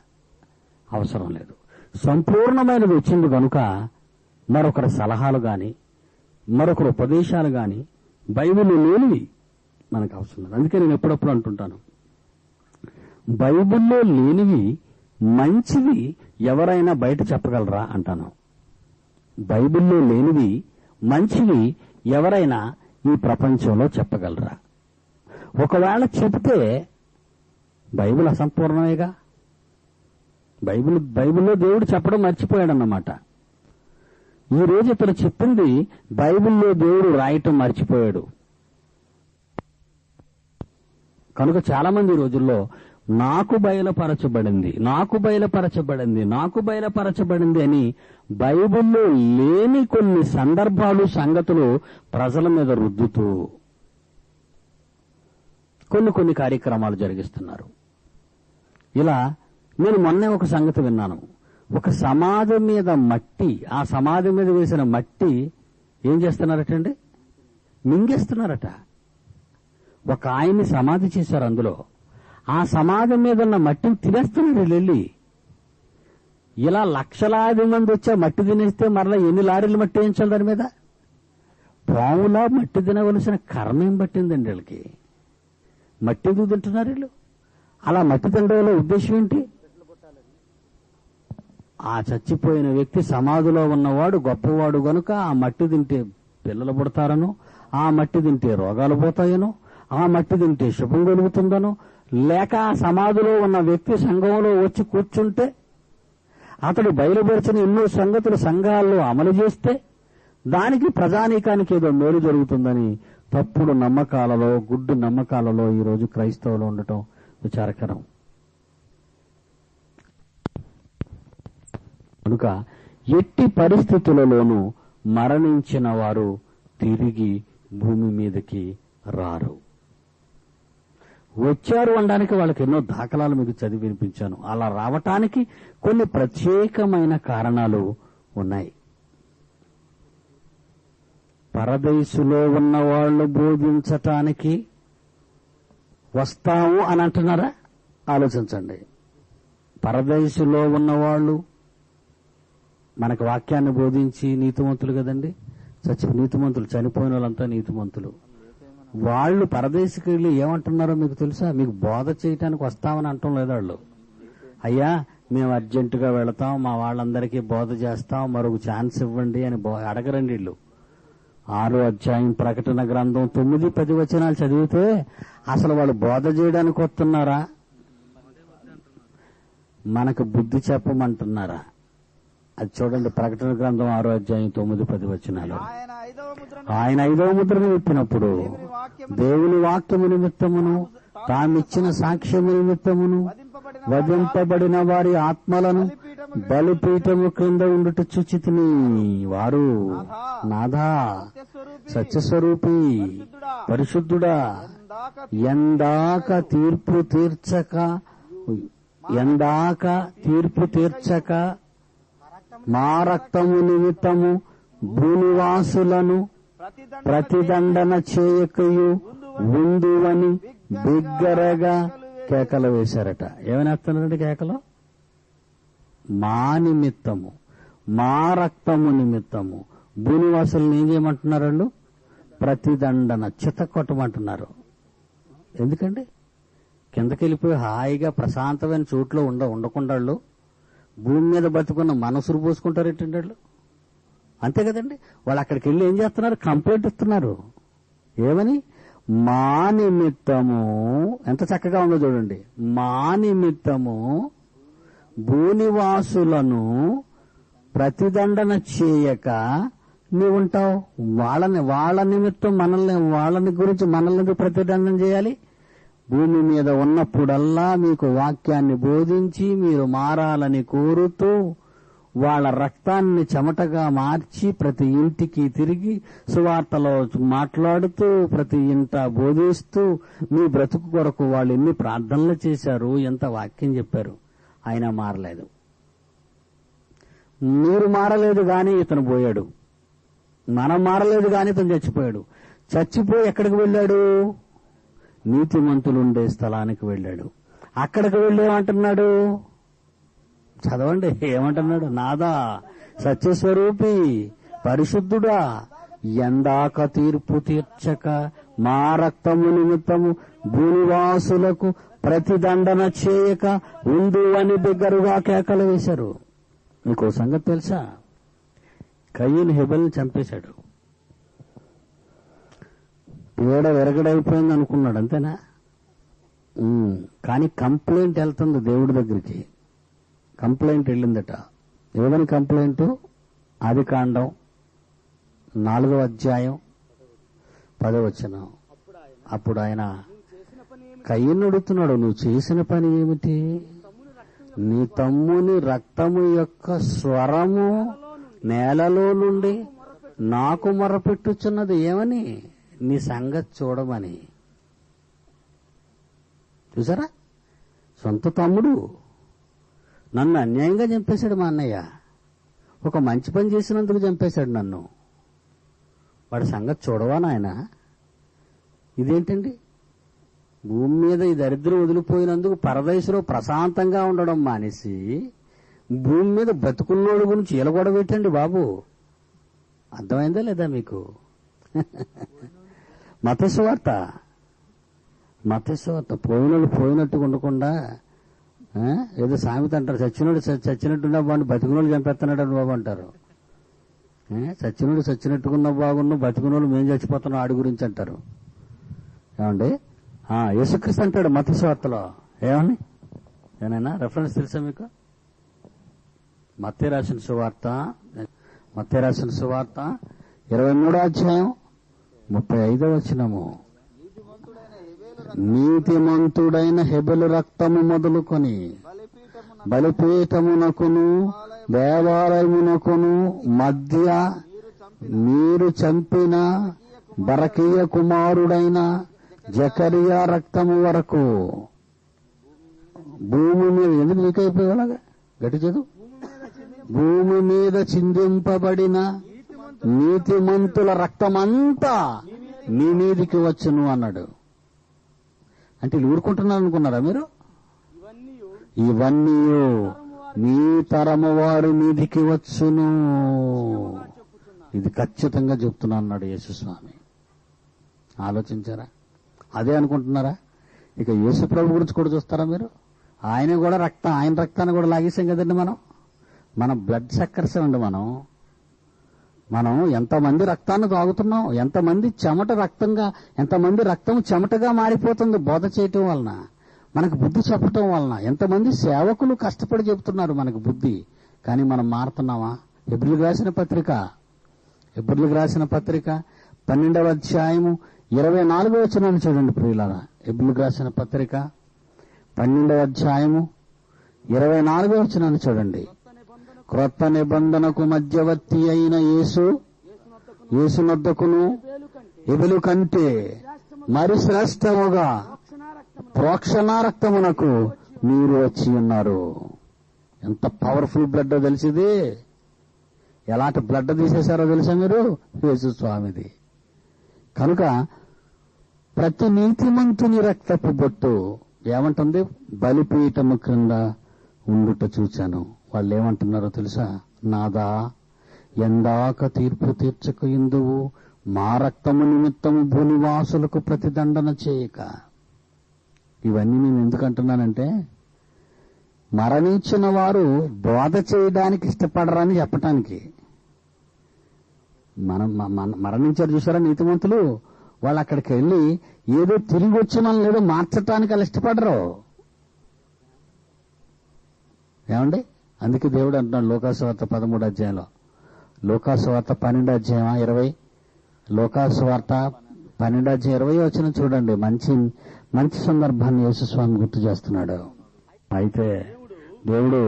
అవసరం లేదు. సంపూర్ణమైనది వచ్చింది కనుక మరొకరి సలహాలు గాని మరొకరి ఉపదేశాలు గాని బైబిల్ లేనివి మనకు అవసరం లేదు. అందుకే నేను ఎప్పుడప్పుడు అంటుంటాను, బైబిల్లో లేనివి మంచివి ఎవరైనా బయట చెప్పగలరా అంటాను. బైబిల్లో లేనివి మంచివి ఎవరైనా ఈ ప్రపంచంలో చెప్పగలరా? ఒకవేళ చెబితే బైబిల్ అసంపూర్ణమేగా. బైబిల్లో దేవుడు చెప్పడం మర్చిపోయాడన్నమాట. ఈ రోజు ఇతను చెప్పింది బైబిల్లో దేవుడు రాయటం మర్చిపోయాడు. కనుక చాలా మంది ఈ రోజుల్లో నాకు బయలుపరచబడింది అని బైబిల్లో లేని కొన్ని సందర్భాలు, సంగతులు ప్రజల మీద రుద్దుతూ కొన్ని కార్యక్రమాలు జరిగిస్తున్నారు. ఇలా నేను మొన్నే ఒక సంగతి విన్నాను. ఒక సమాధి మీద మట్టి, ఆ సమాధి మీద వేసిన మట్టి ఏం చేస్తున్నారటండి? మింగేస్తున్నారట. ఒక ఆయన్ని సమాధి చేశారు. అందులో ఆ సమాధి మీద ఉన్న మట్టిని తినేస్తున్నారు వెళ్ళి. ఇలా లక్షలాది మంది వచ్చి ఆ మట్టి తినేస్తే మరలా ఎన్ని లారీలు మట్టి వేయించాలి దాని మీద? పాములా మట్టి తినవలసిన కర్మ ఏం పట్టిందండి వీళ్ళకి? మట్టి ఎందుకు తింటున్నారు వీళ్ళు? అలా మట్టి తినడం వల్ల ఉద్దేశం ఏంటి? ఆ చచ్చిపోయిన వ్యక్తి సమాధిలో ఉన్నవాడు గొప్పవాడు గనుక ఆ మట్టి తింటే పిల్లలు పుడతారనో, ఆ మట్టి తింటే రోగాలు పోతాయనో, ఆ మట్టి తింటే శుభం కలుగుతుందనో, లేక ఆ సమాధిలో ఉన్న వ్యక్తి సంఘంలో వచ్చి కూర్చుంటే అతడు బయలుపరిచిన ఎన్నో సంగతులు సంఘాల్లో అమలు చేస్తే దానికి ప్రజానీకానికి ఏదో మేలు జరుగుతుందని తప్పుడు నమ్మకాలలో, గుడ్డు నమ్మకాలలో ఈరోజు క్రైస్తవులు ఉండటం విచారకరం. కనుక ఎట్టి పరిస్థితులలోనూ మరణించిన వారు తిరిగి భూమి మీదకి రారు. వచ్చారు అనడానికి వాళ్ళకి ఎన్నో దాఖలాలు మీకు చదివి వినిపించాను. అలా రావటానికి కొన్ని ప్రత్యేకమైన కారణాలు ఉన్నాయి. పరదేశులో ఉన్న వాళ్ళు బోధించటానికి వస్తాము అని అంటున్నారా? ఆలోచించండి. పరదేశులో ఉన్నవాళ్ళు మనకు వాక్యాన్ని బోధించి నీతిమంతులు కదండి. నీతిమంతులు, చనిపోయిన వాళ్ళంతా నీతిమంతులు. వాళ్ళు పరదేశికి వెళ్ళి ఏమంటున్నారో మీకు తెలుసా? మీకు బోధ చేయటానికి వస్తామని అంటం లేదు వాళ్ళు. అయ్యా మేము అర్జెంటుగా వెళతాం, మా వాళ్ళందరికీ బోధ చేస్తాం, మరొక ఛాన్స్ ఇవ్వండి అని అడగరండి వీళ్ళు. 6వ అధ్యాయం ప్రకటన గ్రంథం 9-10 వచనాలు చదివితే అసలు వాళ్ళు బోధ చేయడానికి వస్తున్నారా, మనకు బుద్ధి చెప్పమంటున్నారా? అది చూడండి. ప్రకటన గ్రంథం 6వ అధ్యాయం 9-10 వచనాలు. ఆయన 5వ ముద్రను విప్పినప్పుడు దేవుని వాక్యము నిమిత్తమును తామిచ్చిన సాక్ష్యము నిమిత్తమును వధింపబడిన వారి ఆత్మలను బలిపీఠము క్రింద ఉండుట చూచితిని. వారు నాథా, సత్యస్వరూపి, పరిశుద్ధుడా, ఎందాక తీర్పు తీర్చక మా రక్తము నిమిత్తము భూనివాసులను ప్రతిదండన చేయకయు ఉందువని బిగ్గరగా కేకలు వేశారట. ఏమని వేస్తున్నారంటే కేకలు? మా నిమిత్తము, మా రక్తము నిమిత్తము భూనివాసులను ఏం చేయమంటున్నారు? వాళ్ళు ప్రతిదండన, చితకొట్టమంటున్నారు. ఎందుకండి? కిందకెళ్ళిపోయి హాయిగా ప్రశాంతమైన చోట్లో ఉండకుండా వాళ్ళు భూమి మీద బతుకున్న మనసురు పోసుకుంటారు ఏంటంటే వాళ్ళు. అంతే కదండి. వాళ్ళు అక్కడికి వెళ్ళి ఏం చేస్తున్నారు? కంప్లైంట్ ఇస్తున్నారు. ఏమని? మా నిమిత్తము. ఎంత చక్కగా ఉందో చూడండి. మా నిమిత్తము భూనివాసులను ప్రతిదండన చేయక నీవుంటావు. వాళ్ళ నిమిత్తం వాళ్ళని గురించి మనల్ని ప్రతిదండన చేయాలి. భూమి మీద ఉన్నప్పుడల్లా మీకు వాక్యాన్ని బోధించి మీరు మారాలని కోరుతూ వాళ్ళ రక్తాన్ని చెమటగా మార్చి ప్రతి ఇంటికి తిరిగి సువార్తలో మాట్లాడుతూ ప్రతి ఇంట బోధిస్తూ మీ బ్రతుకు కొరకు వాళ్ళు ఎన్ని ప్రార్థనలు చేశారు, ఎంత వాక్యం చెప్పారు. అయినా మారలేదు. మీరు మారలేదు గాని ఇతను పోయాడు. మనం మారలేదు గాని ఇతను చచ్చిపోయాడు. చచ్చిపోయి ఎక్కడికి వెళ్ళాడు? నీతిమంతులుండే స్థలానికి వెళ్ళాడు. అక్కడికి వెళ్ళేమంటున్నాడు? చదవండి ఏమంటున్నాడు? నాదా, సత్యస్వరూపి, పరిశుద్ధుడా, ఎందాక తీర్పు తీర్చక మా రక్తము నిమిత్తము భూనివాసులకు ప్రతిదండన చేయక ఉండు అని బిగ్గరగా కేకలు వేశారు. మీకు సంగతి తెలుసా? కయీను హెబెల్ని చంపేశాడు. పీడ విరగడైపోయింది అనుకున్నాడు, అంతేనా? కానీ కంప్లైంట్ వెళ్తుంది దేవుడి దగ్గరికి. కంప్లైంట్ వెళ్ళిందట. ఏమని కంప్లైంట్? ఆదికాండం 4వ అధ్యాయం 10వ వచనం. అప్పుడు ఆయన కయీను అడుగుతున్నాడు, నువ్వు చేసిన పని ఏమిటి? నీ తమ్ముని రక్తము యొక్క స్వరము నేలలో నుండి నాకు మొరపెట్టుచున్నది ఏమని? నీ సంగతి చూడమని. చూసారా? సొంత తమ్ముడు నన్ను అన్యాయంగా చంపేశాడు. మా అన్నయ్య ఒక మంచి పని చేసినందుకు చంపేశాడు నన్ను. వాడి సంగతి చూడవా నాయన? ఇదేంటండి? భూమి మీద ఈ దరిద్రం వదిలిపోయినందుకు పరదేశంలో ప్రశాంతంగా ఉండడం మానేసి భూమి మీద బతుకున్నోడు గురించి ఎలగొడబెట్టండి బాబు. అర్థమైందా లేదా మీకు? మత్తయి సువార్త పోయినోళ్ళు పోయినట్టుగా ఉండకుండా ఏదో సామెత అంటారు, చచ్చినట్టున్నా బాగుండు బతికునోళ్ళు చంపేస్తున్నాడు బాబు అంటారు. చచ్చినోడు చచ్చినట్టుకున్న బాగున్న బతికునోళ్ళు మేము చచ్చిపోతున్నాం ఆడి గురించి అంటారు. ఏమండి? యేసుక్రీస్తు అంటాడు మత్తయి సువార్తలో. ఏమని? ఏమైనా రెఫరెన్స్ తెలుసా మీకు? మత్తయి రాసిన సువార్త 23వ అధ్యాయం 35వ వచనము. నీతిమంతుడైన హెబెలు రక్తము మొదలుకొని బలిపీఠమునకును దేవాలయమునకును మధ్య మీరు చంపిన బరకీయ కుమారుడైన జకరియా రక్తము వరకు భూమి మీద ఎందుకు వీకైపోయేలాగా గట్టి చదువు. భూమి మీద చిందింపబడిన నీతిమంతుల రక్తమంతా నీ మీదికి వచ్చును అన్నాడు. అంటే వీళ్ళు ఊరుకుంటున్నారు అనుకున్నారా మీరు? ఇవన్నీ నీ తరము వారి మీదికి వచ్చును. ఇది ఖచ్చితంగా చెప్తున్నా అన్నాడు యేసుస్వామి. ఆలోచించారా? అదే అనుకుంటున్నారా? ఇక యేసు ప్రభు గురించి కూడా చూస్తారా మీరు? ఆయన కూడా ఆయన రక్తాన్ని కూడా లాగేసాం కదండి. మన బ్లడ్ సక్కర్స్ అండి. మనం ఎంతమంది రక్తాన్ని తాగుతున్నాం, ఎంతమంది ఎంతమంది రక్తం చెమటగా మారిపోతుంది బోధ చేయటం వలన, మనకు బుద్ధి చెప్పటం వలన. ఎంతమంది సేవకులు కష్టపడి చెబుతున్నారు మనకు బుద్ధి, కానీ మనం మారుతున్నామా? హెబ్రీయులకు రాసిన పత్రిక 12వ అధ్యాయము 24వ వచనాన్ని చూడండి ప్రియులారా. హెబ్రీయులకు రాసిన పత్రిక 12వ అధ్యాయము 24వ వచనాన్ని చూడండి. క్రొత్త నిబంధనకు మధ్యవర్తి అయిన యేసునొద్దకును హెబెలు కంటే మరి శ్రేష్టముగా ప్రోక్షణ రక్తమునకు మీరు వచ్చి ఉన్నారు. ఎంత పవర్ఫుల్ బ్లడ్ తెలిసింది. ఎలాంటి బ్లడ్ తీసేశారో తెలుసా మీరు? యేసు స్వామిది. కనుక ప్రతి నీతిమంతుని రక్తపు బొట్టు ఏమంటుంది? బలిపీఠము క్రింద ఉండుట చూచాను. వాళ్ళు ఏమంటున్నారో తెలుసా? నాదా, ఎందాక తీర్పు తీర్చక ఇందువు మా రక్తము నిమిత్తము భూనివాసులకు ప్రతిదండన చేయక. ఇవన్నీ నేను ఎందుకంటున్నానంటే, మరణించిన వారు బోధ చేయడానికి ఇష్టపడరని చెప్పటానికి. మరణించారు చూసారా నీతిమంతులు, వాళ్ళు అక్కడికి వెళ్ళి ఏదో తిరిగి వచ్చి మనం ఏదో మార్చటానికి వాళ్ళు ఇష్టపడరు. ఏమండి? అందుకే దేవుడు అంటున్నాడు లోకాసువార్త 13వ అధ్యాయంలో, లోకాసువార్త 12వ అధ్యాయం 20, లోకాసువార్త 12వ అధ్యాయం 20 వచనం చూడండి. మంచి సందర్భాన్ని యేసుస్వామి గుర్తు చేస్తున్నాడు. అయితే దేవుడు,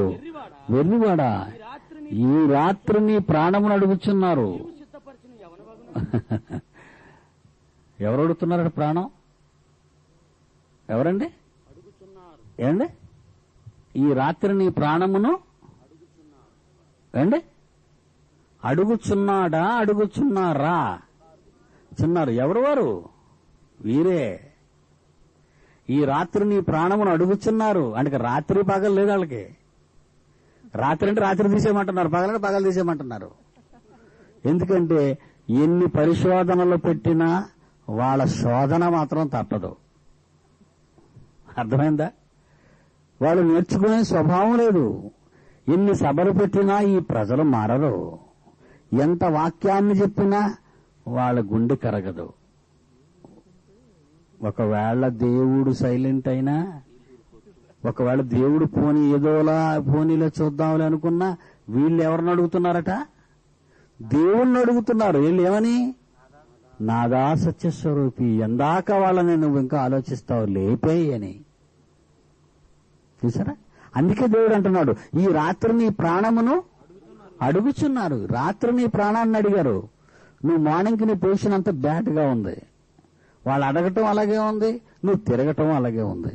వెర్రివాడా, ఈ రాత్రి నీ ప్రాణమును అడుగుచున్నారు. ఎవరు అడుగుతున్నారట ప్రాణం? ఎవరండి? ఏండి? ఈ రాత్రి నీ ప్రాణమును ఏండి అడుగుచున్నాడా, అడుగుచున్నారా? చున్నారు. ఎవరు వారు? వీరే. ఈ రాత్రి నీ ప్రాణమును అడుగుచున్నారు. అంటే రాత్రి పగలు లేదు వాళ్ళకి. రాత్రి అంటే రాత్రి తీసేయమంటున్నారు, పగలంటే పగలు తీసేయమంటున్నారు. ఎందుకంటే ఎన్ని పరిశోధనలు పెట్టినా వాళ్ళ శోధన మాత్రం తప్పదు. అర్థమైందా? వాళ్ళు నేర్చుకునే స్వభావం లేదు. ఎన్ని సభలు పెట్టినా ఈ ప్రజలు మారరు. ఎంత వాక్యాన్ని చెప్పినా వాళ్ళ గుండె కరగదు. ఒకవేళ దేవుడు సైలెంట్ అయినా, ఒకవేళ దేవుడు పోనీలో చూద్దాంలే అనుకున్నా, వీళ్ళు ఎవరిని అడుగుతున్నారట? దేవుణ్ణి అడుగుతున్నారు. వీళ్ళు ఏమని? నాదా సత్యస్వరూపి, ఎందాక వాళ్ళని నువ్వు ఇంకా ఆలోచిస్తావు, లేపేయి అని. చూసారా? అందుకే దేవుడు అంటున్నాడు, ఈ రాత్రి నీ ప్రాణమును అడుగుచున్నారు. రాత్రి నీ ప్రాణాన్ని అడిగారు. నువ్వు మార్నింగ్కి నీ పొజిషన్ అంత బ్యాడ్ గా ఉంది. వాళ్ళు అడగటం అలాగే ఉంది, నువ్వు తిరగటం అలాగే ఉంది.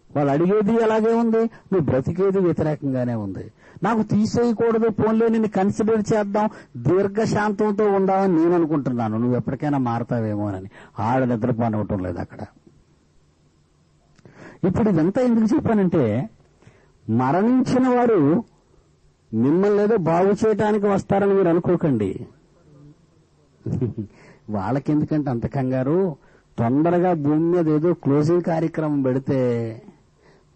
వాళ్ళు అడిగేది అలాగే ఉంది, నువ్వు బ్రతికేది వ్యతిరేకంగానే ఉంది. నాకు తీసేయకూడదు, పోన్లే నిన్ను కన్సిడర్ చేద్దాం, దీర్ఘశాంతంతో ఉందామని నేను అనుకుంటున్నాను. నువ్వు ఎప్పటికైనా మారతావేమోనని. ఆడ నిద్రపోనివ్వటం లేదు అక్కడ. ఇప్పుడు ఇదంతా ఎందుకు చెప్పానంటే, మరణించిన వారు మిమ్మల్ని ఏదో బాగు చేయడానికి వస్తారని మీరు అనుకోకండి. వాళ్ళకెందుకంటే అంత కంగారు, తొందరగా భూమి మీద ఏదో క్లోజింగ్ కార్యక్రమం పెడితే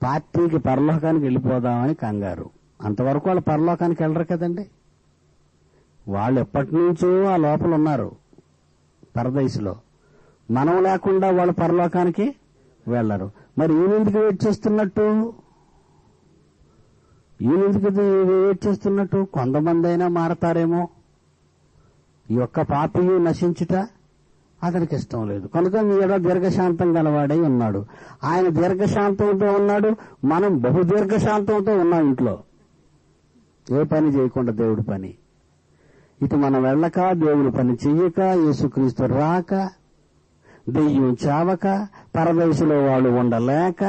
పార్టీకి పరలోకానికి వెళ్ళిపోదామని కంగారు. అంతవరకు వాళ్ళు పరలోకానికి వెళ్ళరు కదండి. వాళ్ళు ఎప్పటి నుంచో ఆ లోపల ఉన్నారు పరదేశంలో. మనం లేకుండా వాళ్ళు పరలోకానికి వెళ్లరు. మరి ఈయనెందుకు వెయిట్ చేస్తున్నట్టు? వెయిట్ చేస్తున్నట్టు? కొంతమంది అయినా మారతారేమో. ఈ ఒక్క పాపియు నశించుట అతనికి ఇష్టం లేదు కనుక మీరు దీర్ఘశాంతం గలవాడై ఉన్నాడు. ఆయన దీర్ఘశాంతంతో ఉన్నాడు, మనం బహుదీర్ఘశాంతంతో ఉన్నాం. ఇంట్లో ఏ పని చేయకుండా దేవుడి పని, ఇటు మనం వెళ్ళక, దేవుడి పని చెయ్యక, యేసుక్రీస్తు రాక, దెయ్యం చావక, పరదేశంలో వాళ్ళు ఉండలేక,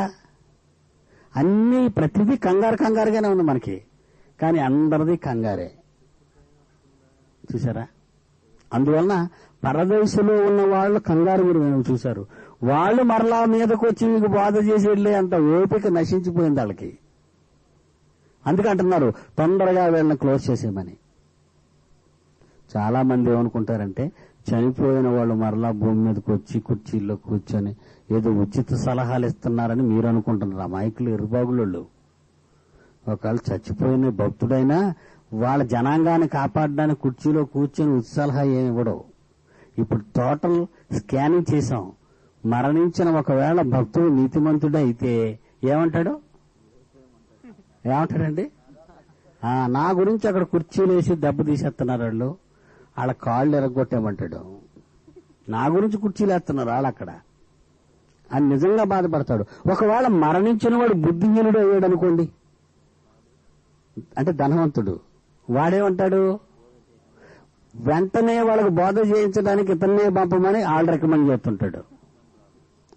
అన్నీ ప్రతిదీ కంగారుగానే ఉంది మనకి. కానీ అందరిది కంగారే. చూసారా? అందువలన పరదేశంలో ఉన్న వాళ్ళు కంగారు మీరు చూశారు. వాళ్ళు మరలా మీదకు వచ్చి మీకు బాధ చేసి వెళ్లే అంత ఓపిక నశించిపోయింది వాళ్ళకి. అందుకంటున్నారు తొందరగా వీళ్ళని క్లోజ్ చేసేయమని. చాలా మంది ఏమనుకుంటారంటే, చనిపోయిన వాళ్ళు మరలా భూమి మీదకి వచ్చి కుర్చీల్లో కూర్చొని ఏదో ఉచిత సలహాలు ఇస్తున్నారని మీరు అనుకుంటున్నారు. అమాయకులు, ఇరుబాగులు. ఒకవేళ చచ్చిపోయిన భక్తుడైనా వాళ్ళ జనాంగాన్ని కాపాడడానికి కుర్చీలో కూర్చొని ఉచిత సలహా ఏమి ఇవ్వడవు. ఇప్పుడు టోటల్ స్కానింగ్ చేశాం. మరణించిన ఒకవేళ భక్తుడు నీతిమంతుడే అయితే ఏమంటాడండి? నా గురించి అక్కడ కుర్చీలు వేసి దెబ్బ తీసేస్తున్నారు వాళ్ళు, వాళ్ళ కాళ్ళు ఎరగొట్టేమంటాడు. నా గురించి కుర్చీలు వేస్తున్నారు వాళ్ళు అక్కడ అని నిజంగా బాధపడతాడు. ఒకవేళ మరణించిన వాడు బుద్ధిహీనుడు అయ్యాడు అనుకోండి, అంటే ధనవంతుడు, వాడేమంటాడు? వెంటనే వాళ్ళకు బోధ చేయించడానికి ఇతన్నే పంపమని వాళ్ళు రికమెండ్ చేస్తుంటాడు.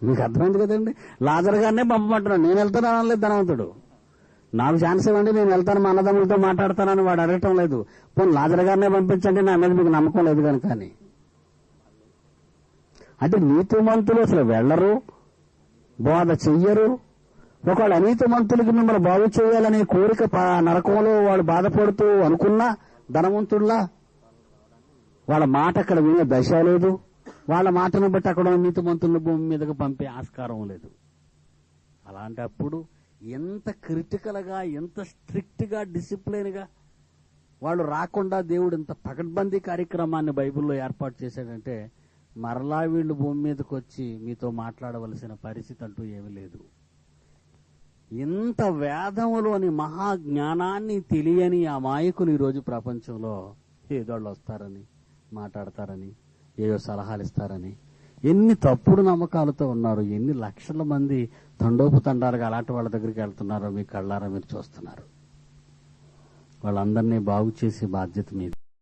మీకు అర్థమైంది కదండి? లాజర్ గారినే పంపమంటున్నాడు. నేను వెళ్తాను అనలేదు ధనవంతుడు. నాకు ఛాన్స్ ఇవ్వండి, నేను వెళ్తాను, మా అన్నదమ్ములతో మాట్లాడతానని వాడు అడగటం లేదు. పోనీ లాజర్ గారినే పంపించండి, నా మీద మీకు నమ్మకం లేదు కనుక అని. అంటే నీతిమంతులు అసలు వెళ్లరు, బోధ చెయ్యరు. ఒకవేళ అనీతిమంతులకి మిమ్మల్ని బాగు చేయాలనే కోరిక నరకంలో వాళ్ళు బాధపడుతూ అనుకున్నా ధనవంతుల్లా వాళ్ళ మాట అక్కడ వినే దశ లేదు. వాళ్ళ మాటను బట్టి అక్కడ నీతిమంతులను భూమి మీదకు పంపే ఆస్కారం లేదు. అలాంటప్పుడు ఎంత క్రిటికల్ గా, ఎంత స్ట్రిక్ట్ గా, డిసిప్లిన్ గా వాళ్ళు రాకుండా దేవుడు ఇంత పకడ్బందీ కార్యక్రమాన్ని బైబిల్లో ఏర్పాటు చేశాడంటే, మరలా వీళ్ళు భూమి మీదకి వచ్చి మీతో మాట్లాడవలసిన పరిస్థితి అంటూ ఏమీ లేదు. ఇంత వేదములోని మహాజ్ఞానాన్ని తెలియని ఆ మాయకులు ఈరోజు ప్రపంచంలో ఏదోళ్ళు వస్తారని, మాట్లాడతారని, ఏవో సలహాలు ఇస్తారని ఎన్ని తప్పుడు నమ్మకాలతో ఉన్నారు. ఎన్ని లక్షల మంది తండోపుతండాలుగా అలాంటి వాళ్ళ దగ్గరికి వెళ్తున్నారో మీ కళ్ళారా మీరు చూస్తున్నారు. వాళ్ళందరినీ బాగు చేసే బాధ్యత మీది.